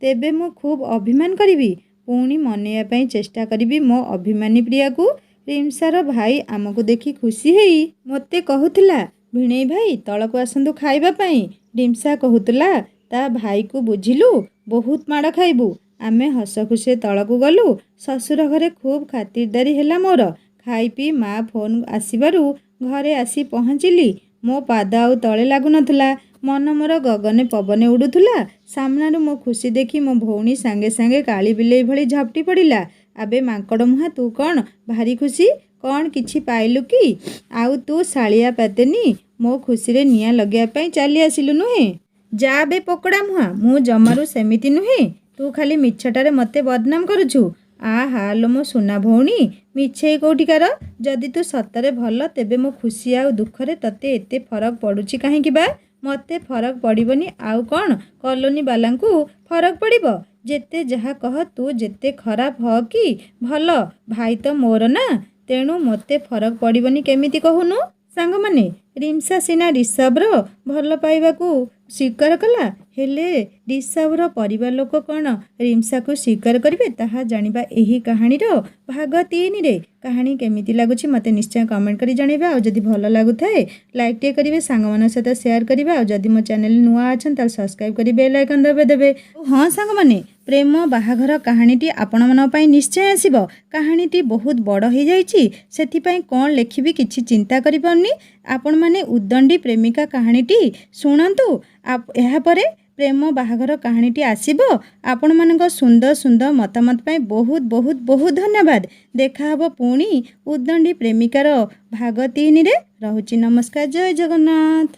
ତେବେ ମୁଁ ଖୁବ୍ ଅଭିମାନ କରିବି। ପୁଣି ମନେଇବା ପାଇଁ ଚେଷ୍ଟା କରିବି ମୋ ଅଭିମାନୀ ପ୍ରିୟାକୁ। ରିମ୍ସାର ଭାଇ ଆମକୁ ଦେଖି ଖୁସି ହେଇ ମୋତେ କହୁଥିଲା, ଭିଣେଇ ଭାଇ ତଳକୁ ଆସନ୍ତୁ ଖାଇବା ପାଇଁ। ରିମ୍ସା କହୁଥିଲା ତା ଭାଇକୁ, ବୁଝିଲୁ, ବହୁତ ମାଡ଼ ଖାଇବୁ। ଆମେ ହସ ଖୁସିରେ ତଳକୁ ଗଲୁ। ଶ୍ୱଶୁର ଘରେ ଖୁବ୍ ଖାତିରଦାରୀ ହେଲା ମୋର। ଖାଇ ପିଇ ମା ଫୋନ୍ ଆସିବାରୁ ଘରେ ଆସି ପହଞ୍ଚିଲି। ମୋ ପାଦ ଆଉ ତଳେ ଲାଗୁନଥିଲା। ମନ ମୋର ଗଗନେ ପବନେ ଉଡ଼ୁଥିଲା। ସାମ୍ନାରୁ ମୋ ଖୁସି ଦେଖି ମୋ ଭଉଣୀ ସାଙ୍ଗେ ସାଙ୍ଗେ କାଳି ବିଲେଇ ଭଳି ଝାପ୍ଟି ପଡ଼ିଲା। ଆବେ ମାଙ୍କଡ଼ ମୁହାଁ, ତୁ କ'ଣ ଭାରି ଖୁସି? କ'ଣ କିଛି ପାଇଲୁ କି? ଆଉ ତୁ ଶାଳିଆ ପାତେନି, ମୋ ଖୁସିରେ ନିଆଁ ଲଗେଇବା ପାଇଁ ଚାଲି ଆସିଲୁ ନୁହେଁ? ଯା ବେ ପୋକଡ଼ା ମୁହାଁ, ମୁଁ ଜମାରୁ ସେମିତି ନୁହେଁ। ତୁ ଖାଲି ମିଛଟାରେ ମୋତେ ବଦନାମ କରୁଛୁ। ଆହା ଲୋ ମୋ ସୁନା ଭଉଣୀ, ମିଛେଇ କୋଉଠିକାର। ଯଦି ତୁ ସତରେ ଭଲ, ତେବେ ମୋ ଖୁସି ଆଉ ଦୁଃଖରେ ତତେ ଏତେ ଫରକ ପଡ଼ୁଛି କାହିଁକି ବା? ମୋତେ ଫରକ ପଡ଼ିବନି ଆଉ କ'ଣ କଲୋନୀ ବାଲାଙ୍କୁ ଫରକ ପଡ଼ିବ? ଯେତେ ଯାହା କହ, ତୁ ଯେତେ ଖରାପ ହ କି ଭଲ, ଭାଇ ତ ମୋର ନା। ତେଣୁ ମୋତେ ଫରକ ପଡ଼ିବନି କେମିତି କହୁନୁ? ସାଙ୍ଗମାନେ, ରିମ୍ସା ସିନା ରିଷଭର ଭଲ ପାଇବାକୁ ସ୍ୱୀକାର କଲା, ହେଲେ ରିଷଭର ପରିବାର ଲୋକ କ'ଣ ରିମ୍ସାକୁ ସ୍ୱୀକାର କରିବେ ତାହା ଜାଣିବା ଏହି କାହାଣୀର ଭାଗ 3ରେ। କାହାଣୀ କେମିତି ଲାଗୁଛି ମୋତେ ନିଶ୍ଚୟ କମେଣ୍ଟ କରି ଜଣାଇବେ। ଆଉ ଯଦି ଭଲ ଲାଗୁଥାଏ ଲାଇକ୍ଟିଏ କରିବେ, ସାଙ୍ଗମାନଙ୍କ ସହିତ ସେୟାର କରିବେ। ଆଉ ଯଦି ମୋ ଚ୍ୟାନେଲ ନୂଆ ଅଛନ୍ତି ତାହେଲେ ସବସ୍କ୍ରାଇବ୍ କରି ବେଲ୍ ଆଇକନ୍ ଦେବେ। ହଁ ସାଙ୍ଗମାନେ, ପ୍ରେମ ବାହାଘର କାହାଣୀଟି ଆପଣମାନଙ୍କ ପାଇଁ ନିଶ୍ଚୟ ଆସିବ। କାହାଣୀଟି ବହୁତ ବଡ଼ ହୋଇଯାଇଛି, ସେଥିପାଇଁ କ'ଣ ଲେଖିବି କିଛି ଚିନ୍ତା କରିପାରୁନି। ଆପଣମାନେ ଉଦଣ୍ଡି ପ୍ରେମିକା କାହାଣୀଟି ଶୁଣନ୍ତୁ। ଏହାପରେ ପ୍ରେମ ବାହାଘର କାହାଣୀଟି ଆସିବ। ଆପଣମାନଙ୍କ ସୁନ୍ଦର ସୁନ୍ଦର ମତାମତ ପାଇଁ ବହୁତ ବହୁତ ବହୁତ ଧନ୍ୟବାଦ। ଦେଖାହେବ ପୁଣି ଉଦଣ୍ଡି ପ୍ରେମିକାର ଭାଗ 3ରେ। ରହୁଛି ନମସ୍କାର, ଜୟ ଜଗନ୍ନାଥ।